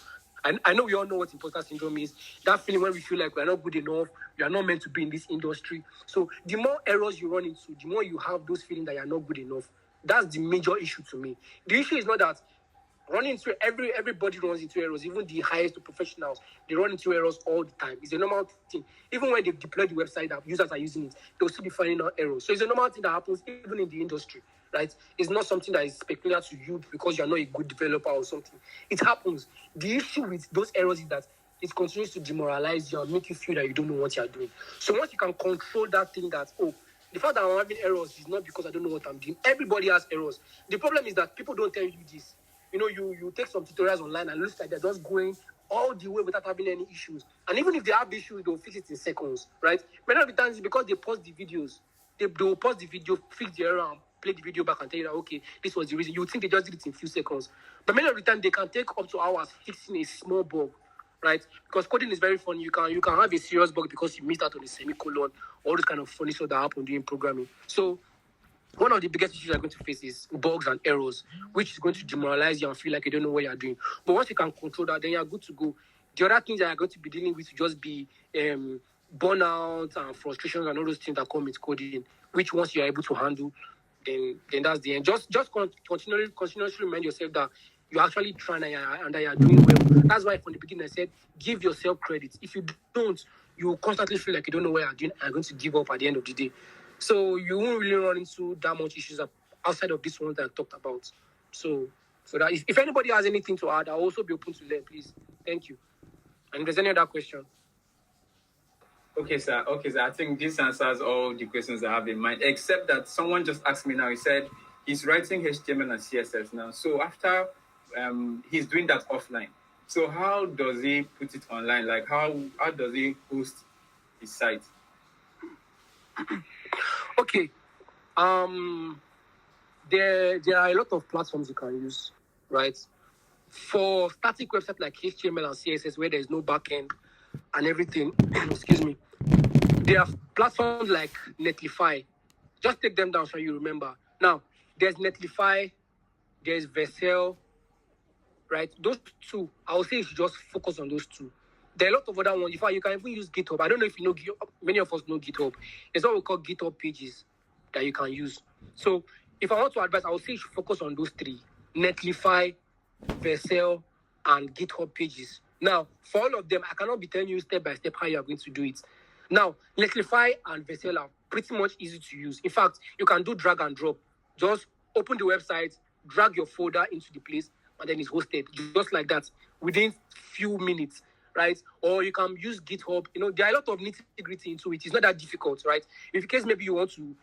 And I know we all know what imposter syndrome is. That feeling when we feel like we're not good enough, we are not meant to be in this industry. So the more errors you run into, the more you have those feelings that you're not good enough. That's the major issue to me. The issue is not that running into everybody runs into errors, even the highest professionals, they run into errors all the time. It's a normal thing. Even when they deploy the website that users are using it, they'll still be finding out errors. So it's a normal thing that happens even in the industry, right? It's not something that is peculiar to you because you're not a good developer or something. It happens. The issue with those errors is that it continues to demoralize you and make you feel that you don't know what you're doing. So once you can control that thing that, the fact that I'm having errors is not because I don't know what I'm doing. Everybody has errors. The problem is that people don't tell you this. You take some tutorials online and it looks like they're just going all the way without having any issues. And even if they have issues, they'll fix it in seconds, right? Many of the times it's because they pause the videos. They will pause the video, fix the error, and play the video back and tell you that, okay, this was the reason. You would think they just did it in a few seconds. But many of the time, they can take up to hours fixing a small bug, right? Because coding is very fun. You can have a serious bug because you missed out on a semicolon, all this kind of funny stuff that happen during programming. So one of the biggest issues you're going to face is bugs and errors, which is going to demoralize you and feel like you don't know what you're doing. But once you can control that, then you're good to go. The other things that you're going to be dealing with will just be burnout and frustrations and all those things that come with coding, which once you're able to handle, then that's the end. Just continuously remind yourself that you're actually trying and that you're doing well. That's why from the beginning I said, give yourself credit. If you don't, you will constantly feel like you don't know what you're doing and you're going to give up at the end of the day. So you won't really run into that much issues outside of this one that I talked about. So that if anybody has anything to add, I'll also be open to learn, please. Thank you. And if there's any other question. Okay, sir. I think this answers all the questions I have in mind, except that someone just asked me now. He said he's writing HTML and CSS now. So after he's doing that offline. So how does he put it online? Like how does he host his site? Okay. There are a lot of platforms you can use, right? For static websites like HTML and CSS where there's no backend and everything, excuse me, there are platforms like Netlify. Just take them down so you remember. Now, there's Netlify, there's Vercel, right? Those two, I would say you should just focus on those two. There are a lot of other ones. In fact, you can even use GitHub. I don't know if you know, many of us know GitHub. There's what we call GitHub pages that you can use. So if I want to advise, I would say you should focus on those three: Netlify, Vercel, and GitHub pages. Now, for all of them, I cannot be telling you step by step how you are going to do it. Now, Netlify and Vercel are pretty much easy to use. In fact, you can do drag and drop. Just open the website, drag your folder into the place, and then it's hosted just like that within few minutes, right? Or you can use GitHub. There are a lot of nitty-gritty into it. It's not that difficult, right? If in case maybe you want to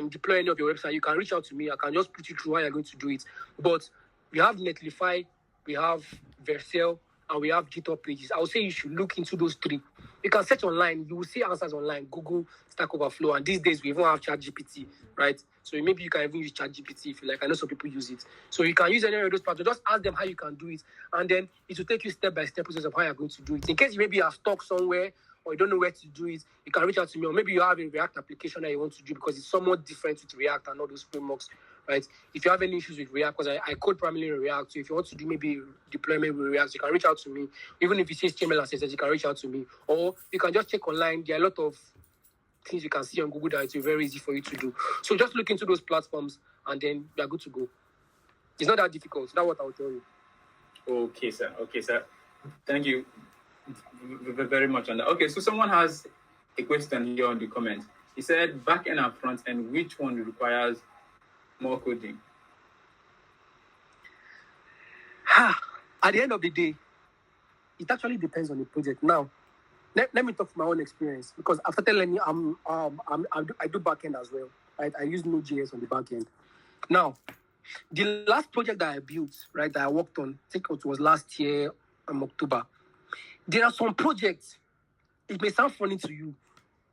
deploy any of your website, you can reach out to me. I can just put you through how you're going to do it. But we have Netlify, we have Vercel, and we have GitHub pages. I would say you should look into those three. You can search online. You will see answers online, Google, Stack Overflow. And these days, we even have ChatGPT, right? So maybe you can even use ChatGPT if you like. I know some people use it. So you can use any of those parts. Just ask them how you can do it. And then it will take you step-by-step process of how you're going to do it. In case you maybe are stuck somewhere or you don't know where to do it, you can reach out to me. Or maybe you have a React application that you want to do because it's somewhat different with React and all those frameworks, right? If you have any issues with React, because I code primarily in React, so if you want to do maybe deployment with React, you can reach out to me. Even if it's HTML and CSS, you can reach out to me. Or you can just check online. There are a lot of things you can see on Google that it's very easy for you to do. So just look into those platforms and then you're good to go. It's not that difficult. That's what I'll tell you. Okay, sir. Thank you very much on that. Okay, so someone has a question here on the comment. He said, back end and front end, which one requires more coding? At the end of the day, it actually depends on the project. Now, let me talk from my own experience because after telling you, I do backend as well. Right? I use Node.js on the backend. Now, the last project that I built, right, that I worked on, I think it was last year October. There are some projects, it may sound funny to you,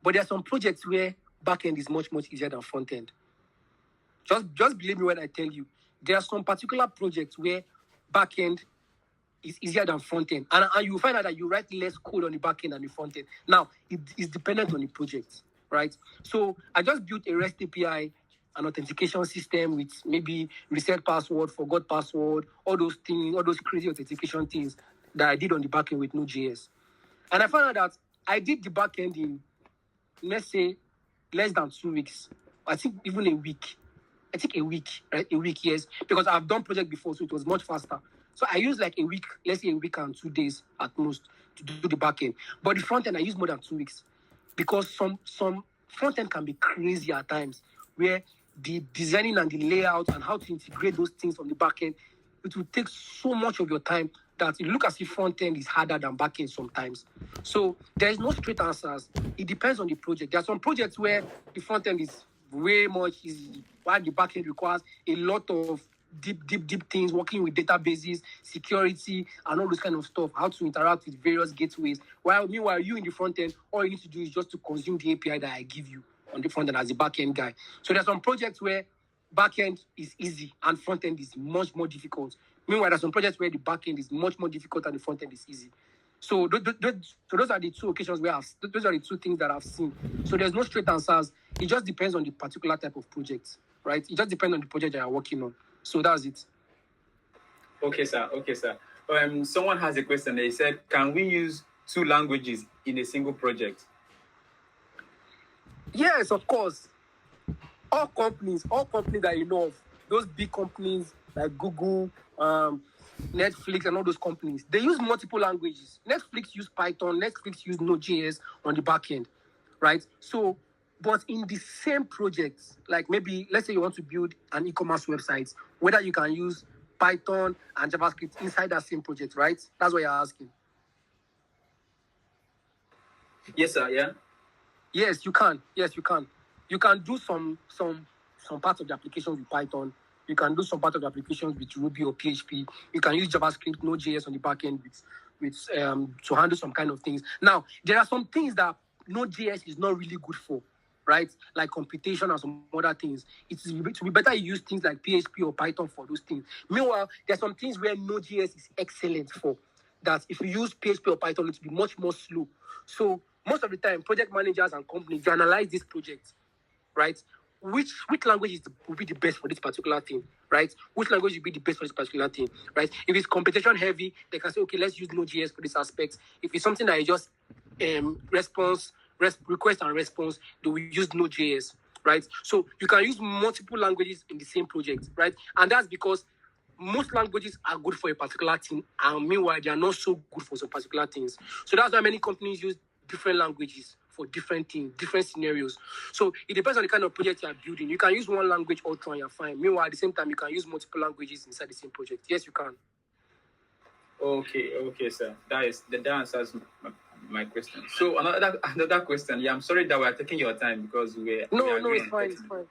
but there are some projects where backend is much, much easier than front end. Just believe me when I tell you, there are some particular projects where backend is easier than front end. And you find out that you write less code on the back end than the front end. Now, it is dependent on the project, right? So I just built a REST API, an authentication system with maybe reset password, forgot password, all those things, all those crazy authentication things that I did on the back end with Node.js. And I found out that I did the back end in, let's say, less than 2 weeks. I think even a week. I think a week, right? A week, yes. Because I've done project before, so it was much faster. So I used like a week, let's say a week and 2 days at most to do the back end. But the front end, I used more than 2 weeks. Because some front end can be crazy at times, where the designing and the layout and how to integrate those things from the back end, it will take so much of your time that it look as if front end is harder than back end sometimes. So there is no straight answers. It depends on the project. There are some projects where the front end is way much easy, while the back end requires a lot of deep things, working with databases, security, and all those kind of stuff, how to interact with various gateways. Meanwhile, you in the front end, all you need to do is just to consume the API that I give you on the front end as a back end guy. So there's some projects where back end is easy and front end is much more difficult. Meanwhile, there's some projects where the back end is much more difficult and the front end is easy. So those are the two occasions where those are the two things that I've seen. So there's no straight answers. It just depends on the particular type of project, right? It just depends on the project that you're working on. So that's it. Okay, sir. Someone has a question. They said, can we use 2 languages in a single project? Yes, of course. All companies that you know of, those big companies like Google, Netflix, and all those companies, they use multiple languages. Netflix use Python, Netflix use Node.js on the back end, right? So, but in the same projects, like maybe, let's say you want to build an e-commerce website, whether you can use Python and JavaScript inside that same project, right? That's what you're asking. Yes, sir, yeah? Yes, you can. You can do some parts of the application with Python. You can do some part of the applications with Ruby or PHP. You can use JavaScript, Node.js on the back end with to handle some kind of things. Now, there are some things that Node.js is not really good for, right? Like computation and some other things. It will be better you use things like PHP or Python for those things. Meanwhile, there are some things where Node.js is excellent for, that if you use PHP or Python, it will be much more slow. So most of the time, project managers and companies, they analyze this project, right? which language will be the best for this particular thing, right? Which language will be the best for this particular thing, right? If it's computation heavy, they can say, okay, let's use Node.js for this aspect. If it's something that is just request and response, they will use Node.js, right? So you can use multiple languages in the same project, right? And that's because most languages are good for a particular thing, and meanwhile, they are not so good for some particular things. So that's why many companies use different languages for different things, different scenarios. So it depends on the kind of project you are building. You can use one language all through and you're fine. Meanwhile, at the same time, you can use multiple languages inside the same project. Yes, you can. Okay, sir. That answers my question. So another question. Yeah, I'm sorry that we're taking your time because we No, it's fine. It's fine.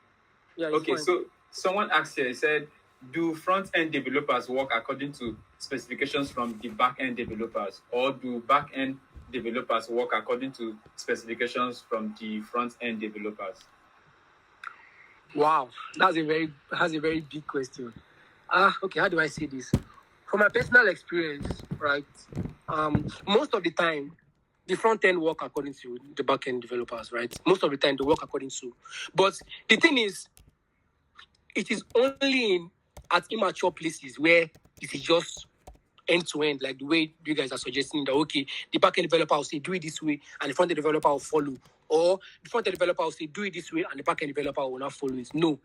Yeah, it's okay, fine. so someone asked here, he said, do front-end developers work according to specifications from the back-end developers, or do back-end developers work according to specifications from the front-end developers? Wow, that's a very big question. Okay, how do I say this? From my personal experience, right? Most of the time, the front end work according to the back end developers, right? Most of the time they work according to. But the thing is, it is only at immature places where it is just end to end, like the way you guys are suggesting that, okay, the backend developer will say do it this way and the front end developer will follow, or the front end developer will say do it this way and the backend developer will not follow it. No,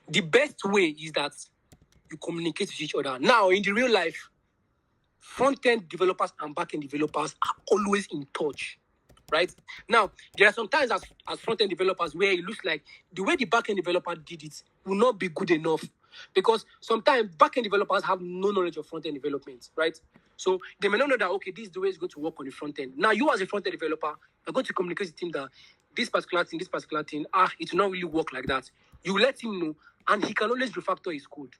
the best way is that you communicate with each other. Now, in the real life, front end developers and backend developers are always in touch. Right now, there are some times as front-end developers where it looks like the way the back-end developer did it will not be good enough, because sometimes back-end developers have no knowledge of front-end development, right? So they may not know that, okay, this is the way it's going to work on the front end. Now, you as a front-end developer are going to communicate with him that this particular thing, it will not really work like that. You let him know, and he can always refactor his code.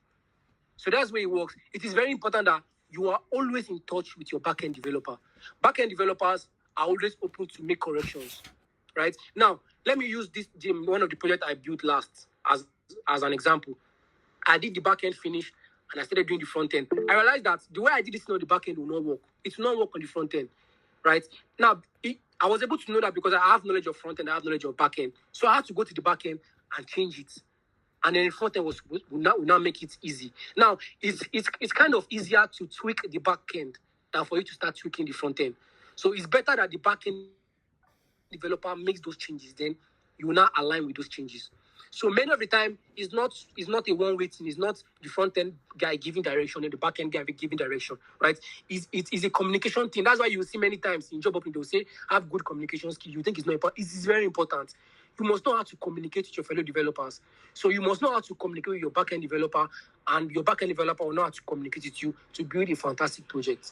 So that's where it works. It is very important that you are always in touch with your back-end developer. Back-end developers are always open to make corrections, right? Now, let me use this one of the projects I built last as an example. I did the back-end finish, and I started doing the front end. I realized that the way I did this on the back end will not work. It will not work on the front end, right? Now, I was able to know that because I have knowledge of front end, I have knowledge of back end. So I had to go to the back end and change it. And then the front end will now make it easy. Now, it's kind of easier to tweak the back end than for you to start tweaking the front end. So it's better that the backend developer makes those changes, then you will not align with those changes. So many of the time, it's not a one-way thing. It's not the front-end guy giving direction and the back-end guy giving direction, right? It's a communication thing. That's why you will see many times in job opening, they'll say, have good communication skills. You think it's not important. It is very important. You must know how to communicate with your fellow developers. So you must know how to communicate with your back-end developer, and your back-end developer will know how to communicate with you to build a fantastic project.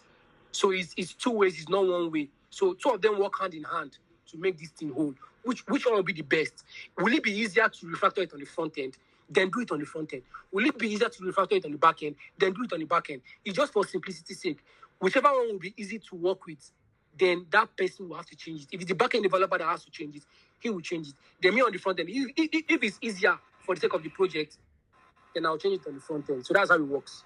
So it's two ways, it's not one way. So two of them work hand in hand to make this thing whole. Which one will be the best? Will it be easier to refactor it on the front end? Then do it on the front end. Will it be easier to refactor it on the back end? Then do it on the back end. It's just for simplicity's sake. Whichever one will be easy to work with, then that person will have to change it. If it's the back end developer that has to change it, he will change it. Then me on the front end. If it's easier for the sake of the project, then I'll change it on the front end. So that's how it works.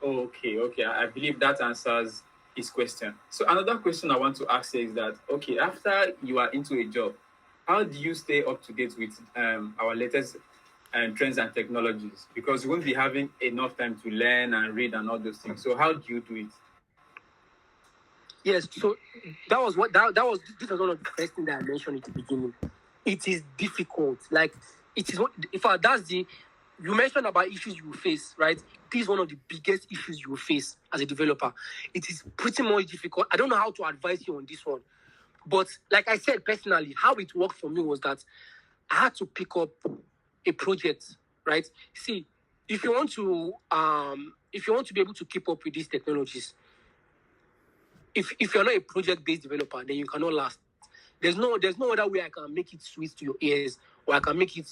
Okay. I believe that answers his question. So another question I want to ask is that, okay, after you are into a job, how do you stay up to date with our latest trends and technologies? Because you won't be having enough time to learn and read and all those things. So how do you do it? Yes, so this was one of the first things that I mentioned at the beginning. It is difficult. Like, it is in fact, you mentioned about issues you will face, right? This is one of the biggest issues you will face as a developer. It is pretty much difficult. I don't know how to advise you on this one. But like I said, personally, how it worked for me was that I had to pick up a project, right? See, if you want to be able to keep up with these technologies, if you're not a project-based developer, then you cannot last. There's no other way I can make it sweet to your ears, or I can make it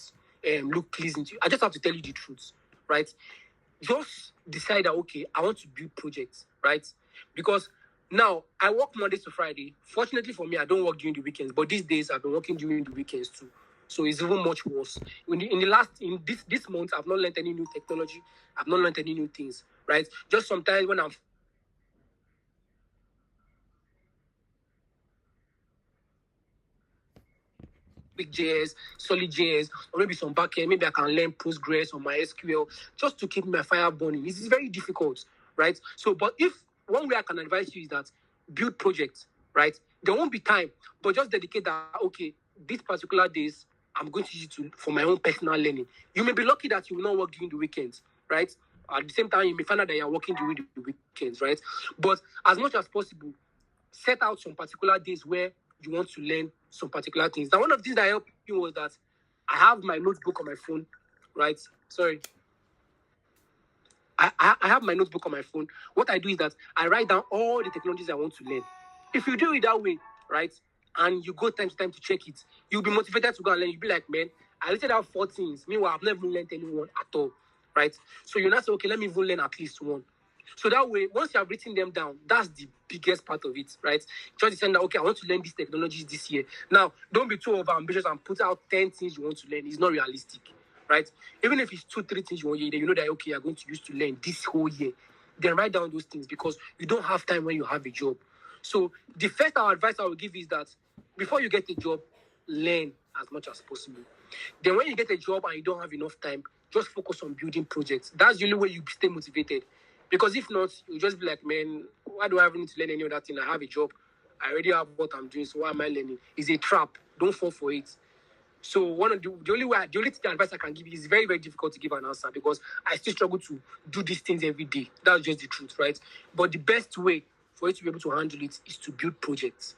look pleasing to you. I just have to tell you the truth, right? Just decide that, okay, I want to build projects, right? Because now I work Monday to Friday. Fortunately for me, I don't work during the weekends, but these days I've been working during the weekends too. So it's even much worse. In this month, I've not learned any new technology. I've not learned any new things, right? Just sometimes when I'm JS, solid JS, or maybe some backend. Maybe I can learn Postgres or MySQL just to keep my fire burning. It's very difficult, right? So, but if one way I can advise you is that build projects, right? There won't be time, but just dedicate that, okay, these particular days, I'm going to use it for my own personal learning. You may be lucky that you will not work during the weekends, right? At the same time, you may find out that you're working during the weekends, right? But as much as possible, set out some particular days where you want to learn some particular things. Now, one of the things that helped me was that I have my notebook on my phone, right? Sorry. I have my notebook on my phone. What I do is that I write down all the technologies I want to learn. If you do it that way, right, and you go time to time to check it, you'll be motivated to go and learn. You'll be like, man, I listed out 4 things. Meanwhile, I've never learned any one at all, right? So you're not saying, okay, let me even learn at least one. So that way, once you have written them down, that's the biggest part of it, right? Just saying that, okay, I want to learn these technologies this year. Now, don't be too over-ambitious and put out 10 things you want to learn. It's not realistic, right? Even if it's 2-3 things you want to learn, you know that, okay, you're going to use to learn this whole year. Then write down those things because you don't have time when you have a job. So the first advice I will give is that before you get a job, learn as much as possible. Then when you get a job and you don't have enough time, just focus on building projects. That's the only way you stay motivated. Because if not, you'll just be like, man, why do I even need to learn any other thing? I have a job. I already have what I'm doing, so why am I learning? It's a trap. Don't fall for it. So the only advice I can give you is very, very difficult to give an answer because I still struggle to do these things every day. That's just the truth, right? But the best way for you to be able to handle it is to build projects,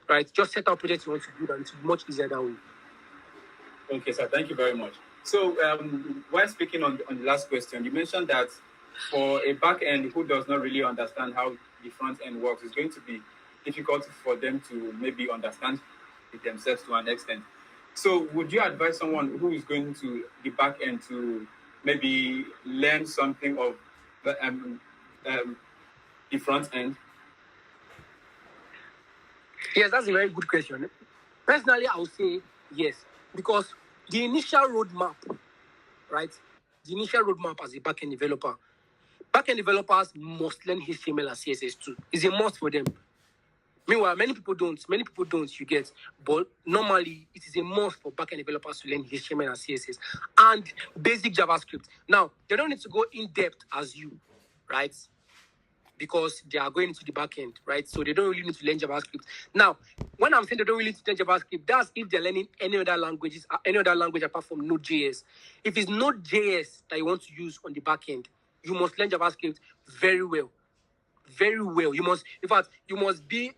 right? Just set out projects you want to build and it's much easier that way. Okay, sir. Thank you very much. So while speaking on the last question, you mentioned that for a back end who does not really understand how the front end works, it's going to be difficult for them to maybe understand it themselves to an extent. So would you advise someone who is going to the back end to maybe learn something of the front end? Yes, that's a very good question. Personally, I would say yes, because the initial roadmap, right? The initial roadmap as a backend developer, backend developers must learn HTML and CSS too. It's a must for them. Meanwhile, many people don't, you get. But normally, it is a must for backend developers to learn HTML and CSS and basic JavaScript. Now, they don't need to go in depth as you, right? Because they are going into the backend, right? So they don't really need to learn JavaScript. Now, when I'm saying they don't really need to learn JavaScript, that's if they're learning any other language apart from Node.js. If it's Node.js that you want to use on the backend, you must learn JavaScript very well. Very well. You must be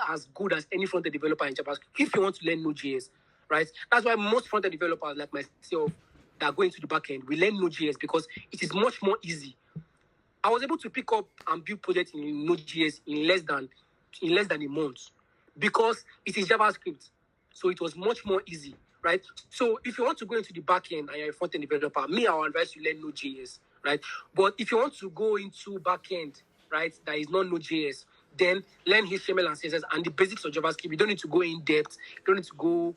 as good as any front-end developer in JavaScript if you want to learn Node.js, right? That's why most front-end developers like myself that are going to the backend, we learn Node.js because it is much more easy. I was able to pick up and build projects in Node.js in less than a month because it is JavaScript. So it was much more easy, right? So if you want to go into the backend and you're a front-end developer, I will advise you learn Node.js, right? But if you want to go into backend, right, that is not Node.js, then learn HTML and CSS and the basics of JavaScript. You don't need to go in depth. You don't need to go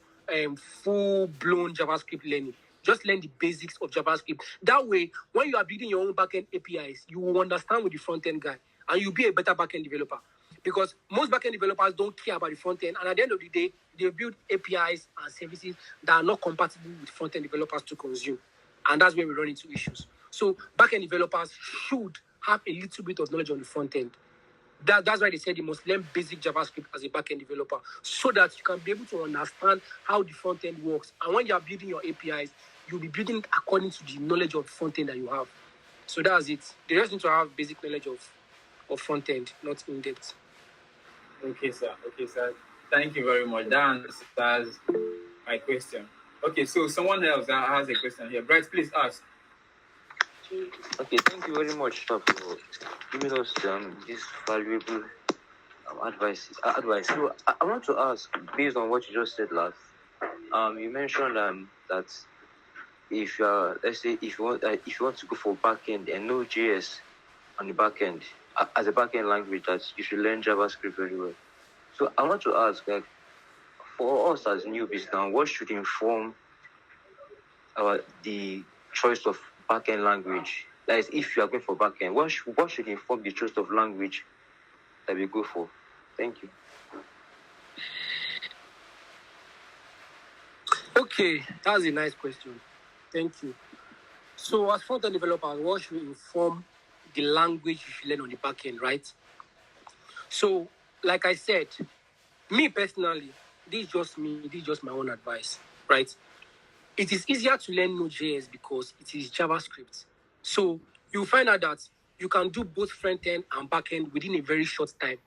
full-blown JavaScript learning. Just learn the basics of JavaScript. That way, when you are building your own backend APIs, you will understand with the front-end guy and you'll be a better backend developer. Because most backend developers don't care about the front-end, and at the end of the day, they build APIs and services that are not compatible with front-end developers to consume. And that's where we run into issues. So backend developers should have a little bit of knowledge on the front-end. That's why they said you must learn basic JavaScript as a backend developer so that you can be able to understand how the front-end works. And when you are building your APIs, you'll be building according to the knowledge of front-end that you have. So that's it. They just need to have basic knowledge of front-end, not in-depth. Okay, sir. Thank you very much. That answers my question. Okay, so someone else has a question here. Bright, please ask. Okay, thank you very much for giving us this valuable advice. So I want to ask, based on what you just said last, you mentioned that if let's say if you want to go for backend and Node.js on the backend as a backend language, that you should learn JavaScript very well. So I want to ask, like, for us as newbies now, what should inform the choice of backend language? That is, if you are going for backend, what should inform the choice of language that we go for? Thank you. Okay, that's a nice question. Thank you. So as front-end developers, what should inform the language you should learn on the back end, right? So, like I said, me personally, this is just me, this is just my own advice, right? It is easier to learn Node.js because it is JavaScript. So you'll find out that you can do both front-end and back-end within a very short time,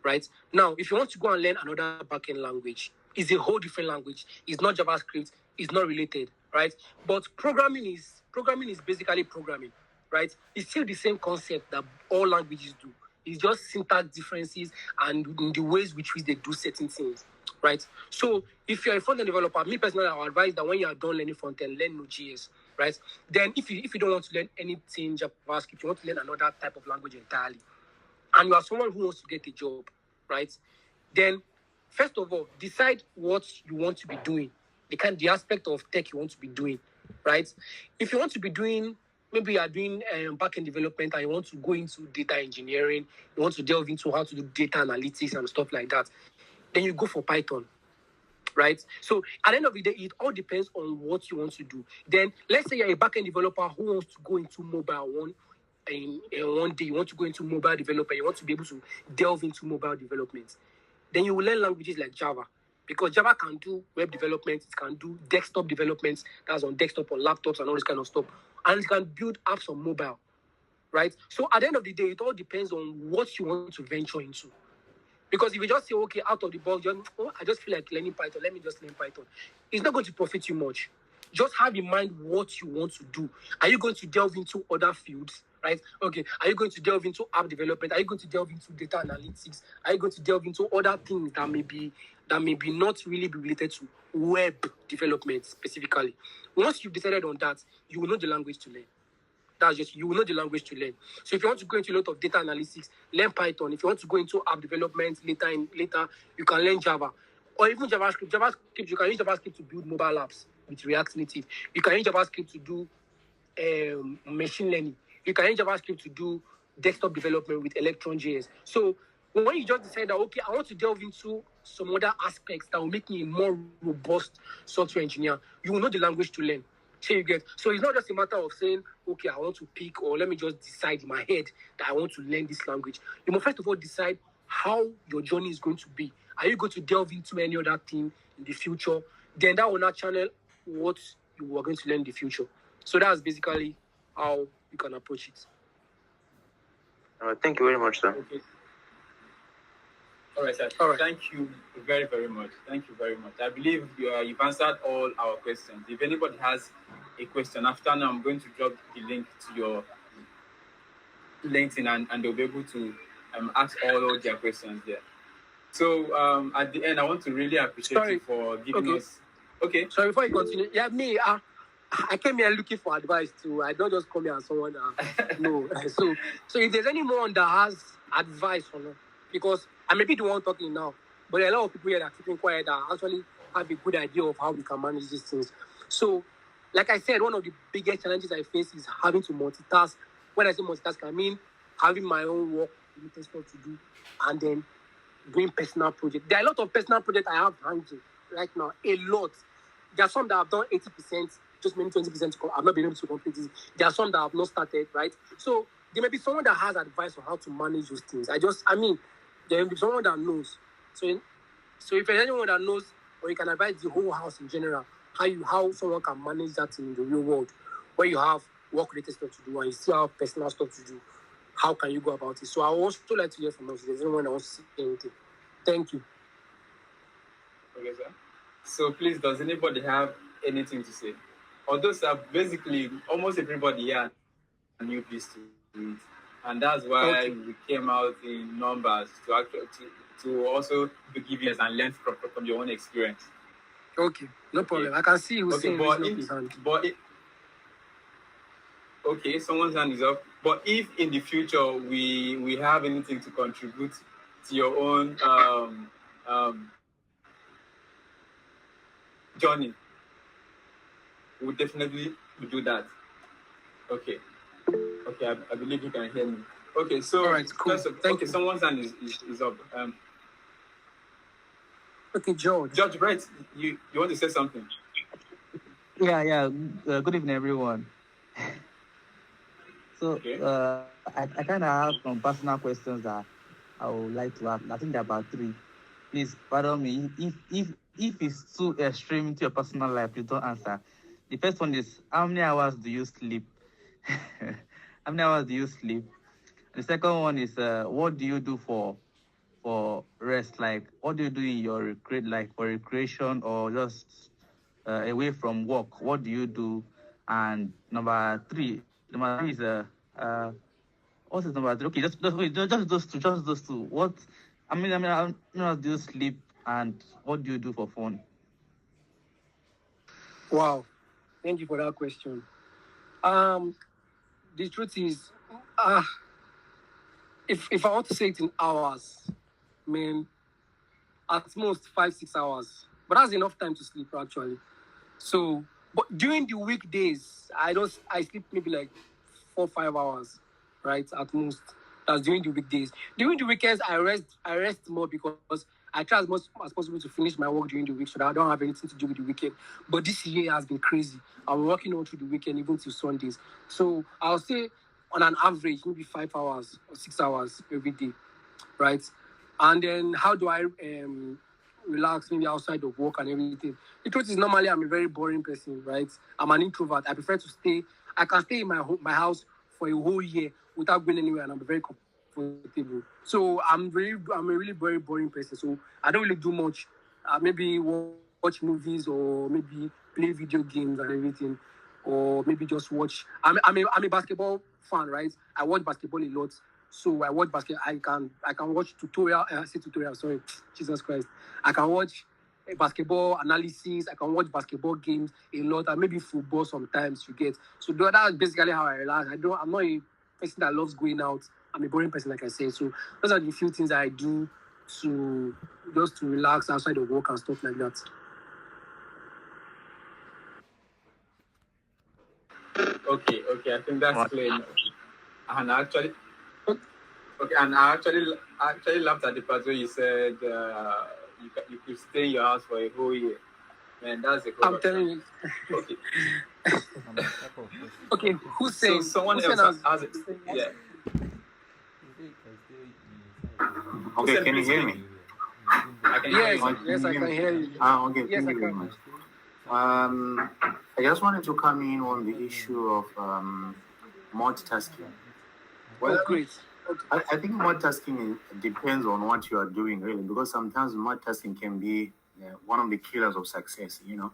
right? Now, if you want to go and learn another back-end language, it's a whole different language. It's not JavaScript. It's not related, right? But programming is basically programming, right? It's still the same concept that all languages do. It's just syntax differences and the ways which they do certain things, right? So if you're a front-end developer, me personally, I would advise that when you are done learning front-end, learn Node.js, right? Then if you don't want to learn anything JavaScript, you want to learn another type of language entirely, and you are someone who wants to get a job, right? Then, first of all, decide what you want to be doing, the aspect of tech you want to be doing, right? If you want to be doing, maybe you are doing back-end development and you want to go into data engineering, you want to delve into how to do data analytics and stuff like that, then you go for Python, right? So at the end of the day, it all depends on what you want to do. Then let's say you're a back-end developer who wants to go into mobile one day, you want to go into mobile development, you want to be able to delve into mobile development. Then you will learn languages like Java, because Java can do web development, it can do desktop development, that's on desktop, on laptops and all this kind of stuff. And it can build apps on mobile, right? So at the end of the day, it all depends on what you want to venture into. Because if you just say, okay, out of the box, I just feel like learning Python, let me just learn Python, it's not going to profit you much. Just have in mind what you want to do. Are you going to delve into other fields, right? Okay, are you going to delve into app development? Are you going to delve into data analytics? Are you going to delve into other things that may be not really be related to web development specifically? Once you've decided on that, you will know the language to learn. You will know the language to learn. So if you want to go into a lot of data analytics, learn Python. If you want to go into app development later, you can learn Java. Or even JavaScript. You can use JavaScript to build mobile apps with React Native. You can use JavaScript to do machine learning. You can use JavaScript to do desktop development with Electron.js. So when you just decide that, okay, I want to delve into some other aspects that will make me a more robust software engineer, you will know the language to learn. So you get. So it's not just a matter of saying, okay, I want to pick, or let me just decide in my head that I want to learn this language. You must first of all decide how your journey is going to be. Are you going to delve into any other thing in the future? Then that will not channel what you are going to learn in the future. So that's basically how you can approach it. Thank you very much, sir. Okay. All right, sir. All right. Thank you very, very much. Thank you very much. I believe you've answered all our questions. If anybody has a question after now, I'm going to drop the link to your LinkedIn and they'll be able to ask all their questions there. So at the end, I want to really appreciate you for giving us. Okay. So before you continue, yeah, me, I came here looking for advice too. I don't just come here as someone. No. So if there's anyone that has advice or not, because I may be the one talking now, but there are a lot of people here that are keeping quiet that actually have a good idea of how we can manage these things. So, like I said, one of the biggest challenges I face is having to multitask. When I say multitask, I mean having my own work, stuff to do, and then doing personal projects. There are a lot of personal projects I have hanging right now. A lot. There are some that I've done 80%, just maybe 20%. I've not been able to complete this. There are some that I've not started, right? So there may be someone that has advice on how to manage those things. There may be someone that knows. So if there's anyone that knows, or you can advise the whole house in general, how someone can manage that in the real world, where you have work-related stuff to do and you still have personal stuff to do, how can you go about it? So I would also like to hear from us if there's anyone that wants to say anything. Thank you. Okay, sir. So please, does anybody have anything to say? Although, sir, basically, almost everybody here knew this to it. And that's why we came out in numbers to also give you and learn from your own experience. Okay, no problem. Okay. I can see who's saying his hand. Okay, someone's hand is up. But if in the future we have anything to contribute to your own journey, we'll definitely do that. Okay, I believe you can hear me. Okay, so all right, cool. Thank you. Someone's hand is up. Okay, George. George, right? You want to say something? Yeah. Good evening, everyone. So, Okay. I kind of have some personal questions that I would like to ask. I think there are about three. Please pardon me if it's too extreme into your personal life, please don't answer. The first one is, how many hours do you sleep? How many hours do you sleep? The second one is, what do you do for rest? Like, what do you do in your like for recreation or just away from work? What do you do? And number three is what is number three? Okay, just those two, just those two. What? How many hours do you sleep, and what do you do for fun? Wow, thank you for that question. Um, the truth is, uh, if I want to say it in hours, I mean, at most 5 6 hours, but that's enough time to sleep actually. So, but during the weekdays, I sleep maybe like 4 5 hours, right, at most. That's during the weekdays. During the weekends, I rest more because I try as much as possible to finish my work during the week so that I don't have anything to do with the weekend. But this year has been crazy. I'm working all through the weekend, even till Sundays. So I'll say on an average, maybe 5 hours or 6 hours every day, right? And then how do I relax maybe outside of work and everything? The truth is normally I'm a very boring person, right? I'm an introvert. I prefer to stay. I can stay in my house for a whole year without going anywhere, and I'm very comfortable. So I'm a really very boring person. So I don't really do much. Maybe watch movies or maybe play video games and everything, or maybe just watch. I'm a basketball fan, right? I watch basketball a lot. So I watch basket. I can watch tutorial. I say tutorial. Sorry, Jesus Christ. I can watch basketball analysis. I can watch basketball games a lot, and maybe football sometimes. You get. So that's basically how I relax. I'm not a person that loves going out. I'm a boring person, like I said. So those are the few things I do to just to relax outside of work and stuff like that. Okay. I think that's What? clear. And actually, okay, and I actually laughed at the part where you said you could stay in your house for a whole year. Man, that's a I'm corruption. telling you. Okay. Okay, who's So saying? someone Who's else saying has it. Yeah. Okay, Hussein, can you please hear speak. me? I can hear Yes, you. Can yes, you I hear can me? hear you. Okay, Yes, thank I you very can. much. I just wanted to come in on the issue of multitasking. Oh, Well, great. Okay. I think multitasking depends on what you are doing, really, because sometimes multitasking can be one of the killers of success. You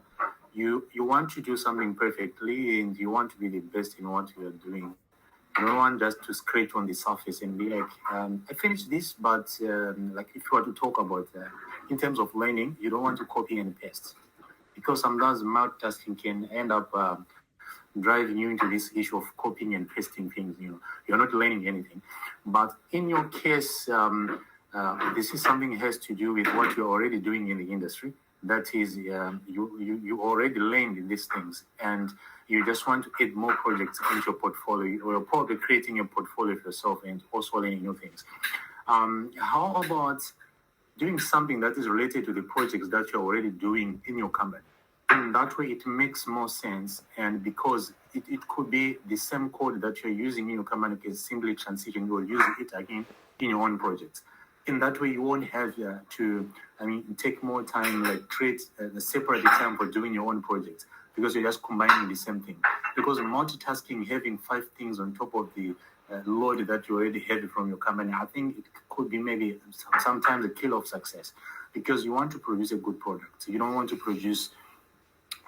want to do something perfectly, and you want to be the best in what you are doing. You don't want just to scratch on the surface and be like, I finished this, but like if you were to talk about in terms of learning, you don't want to copy and paste because sometimes multitasking can end up driving you into this issue of copying and pasting things. You're not learning anything. But in your case, this is something that has to do with what you're already doing in the industry. That is, you already learned in these things, and you just want to add more projects into your portfolio, or you're probably creating a portfolio for yourself and also learning new things. How about doing something that is related to the projects that you're already doing in your company? And that way it makes more sense, and because it could be the same code that you're using in your company can simply transition, you're using it again in your own projects. In that way you won't have take more time, like create a separate time for doing your own projects, because you're just combining the same thing. Because multitasking, having 5 things on top of the load that you already have from your company, I think it could be maybe sometimes a killer of success, because you want to produce a good product. You don't want to produce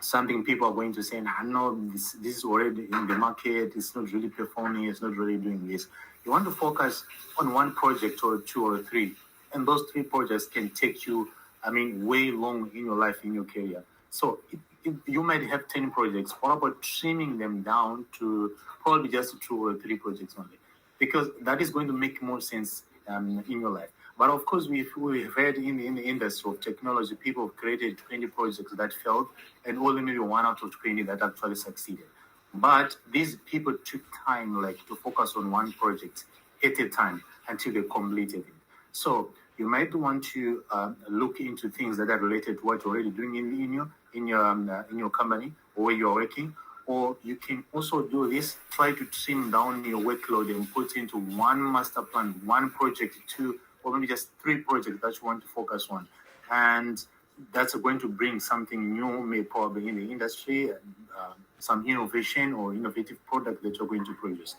something people are going to say, I know this is already in the market, it's not really performing, it's not really doing this. You want to focus on one project or two or three, and those 3 projects can take you, way long in your life, in your career. So you might have 10 projects. What about trimming them down to probably just 2 or 3 projects only? Because that is going to make more sense in your life. But of course, we've heard in the industry of technology, people have created 20 projects that failed, and only maybe 1 out of 20 that actually succeeded. But these people took time, like, to focus on one project at a time until they completed it. So you might want to look into things that are related to what you're already doing in your in your company or where you're working. Or you can also do this, try to trim down your workload and put into one master plan, one project, two, or maybe just 3 projects that you want to focus on. And that's going to bring something new, maybe probably in the industry, some innovation or innovative product that you're going to produce.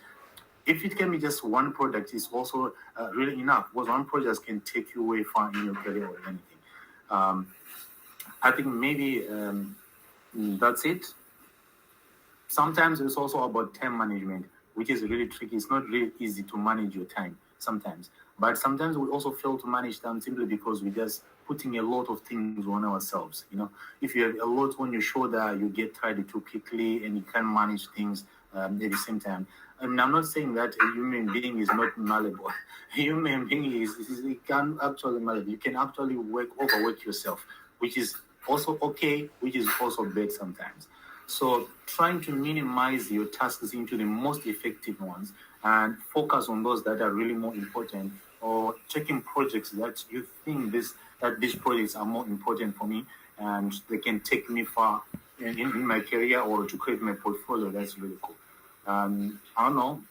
If it can be just one product, it's also really enough, because one project can take you way far in your career or anything. I think maybe that's it. Sometimes it's also about time management, which is really tricky. It's not really easy to manage your time sometimes. But sometimes we also fail to manage time simply because we're just putting a lot of things on ourselves. If you have a lot on your shoulder, you get tired too quickly and you can't manage things at the same time. And I'm not saying that a human being is not malleable. A human being you can actually malleable. You can actually overwork yourself, which is also okay, which is also bad sometimes. So trying to minimize your tasks into the most effective ones and focus on those that are really more important, or checking projects that you think that these projects are more important for me and they can take me far in my career or to create my portfolio. That's really cool. I don't know.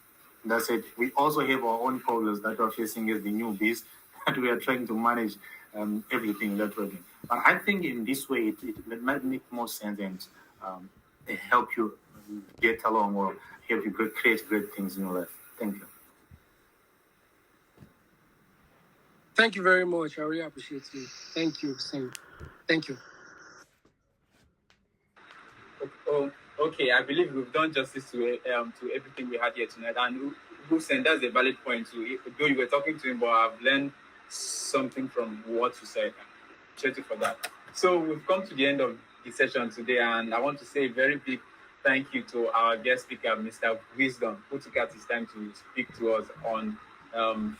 That's it. We also have our own problems that we're facing as the newbies that we are trying to manage everything that we're doing. But I think in this way, it might make more sense and help you get along or help you create great things in your life. Thank you. Thank you very much. I really appreciate you. Thank you, Sam. Thank you. Okay. I believe we've done justice to everything we had here tonight. And Hussein, that's a valid point too. Though you were talking to him, but I've learned something from what you said. Appreciate you for that. So we've come to the end of the session today, and I want to say a very big thank you to our guest speaker, Mr. Wisdom, who took out his time to speak to us on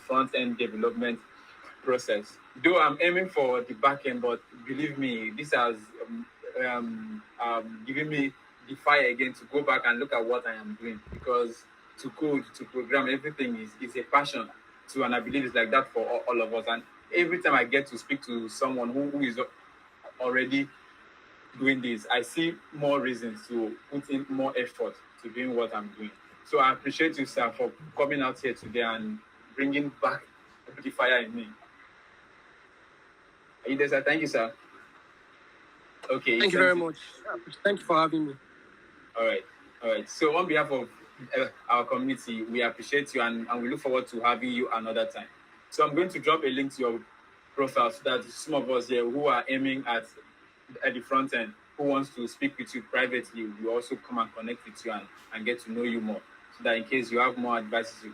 front-end development process. Though I'm aiming for the back end, but believe me, this has given me the fire again to go back and look at what I am doing, because to code, to program, everything is a passion too, and I believe it's like that for all of us. And every time I get to speak to someone who is already doing this, I see more reasons to put in more effort to doing what I'm doing. So I appreciate you, sir, for coming out here today and bringing back the fire in me. Are you there, sir? Thank you, sir. Okay. Thank you very much. Thank you for having me. All right. So on behalf of our community, we appreciate you and we look forward to having you another time. So I'm going to drop a link to your profile so that some of us here who are aiming at the front end, who wants to speak with you privately, we also come and connect with you and get to know you more, so that in case you have more advices you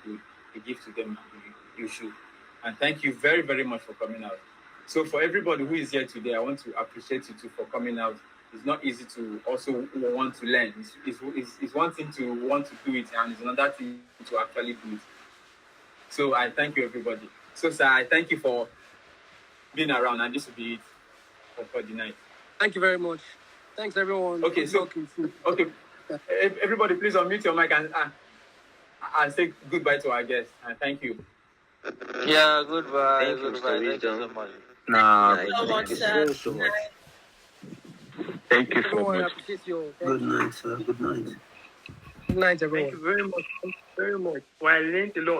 could give to them, you should. And thank you very, very much for coming out. So for everybody who is here today, I want to appreciate you too for coming out. It's not easy to also want to learn. It's one thing to want to do it, and it's another thing to actually do it. So I thank you, everybody. So, sir, I thank you for being around, and this will be it for the night. Thank you very much. Thanks, everyone. Okay, everybody, please unmute your mic and say goodbye to our guests. And thank you. Yeah, goodbye. Thank you, Goodbye. Mr. Thank you so Wisdom. much. Thank you so much. Thank you so Everyone, I much. appreciate you. Good night, sir. Good night. Good night, everyone. Thank you very much. Thank you very much. Well, I learned a lot.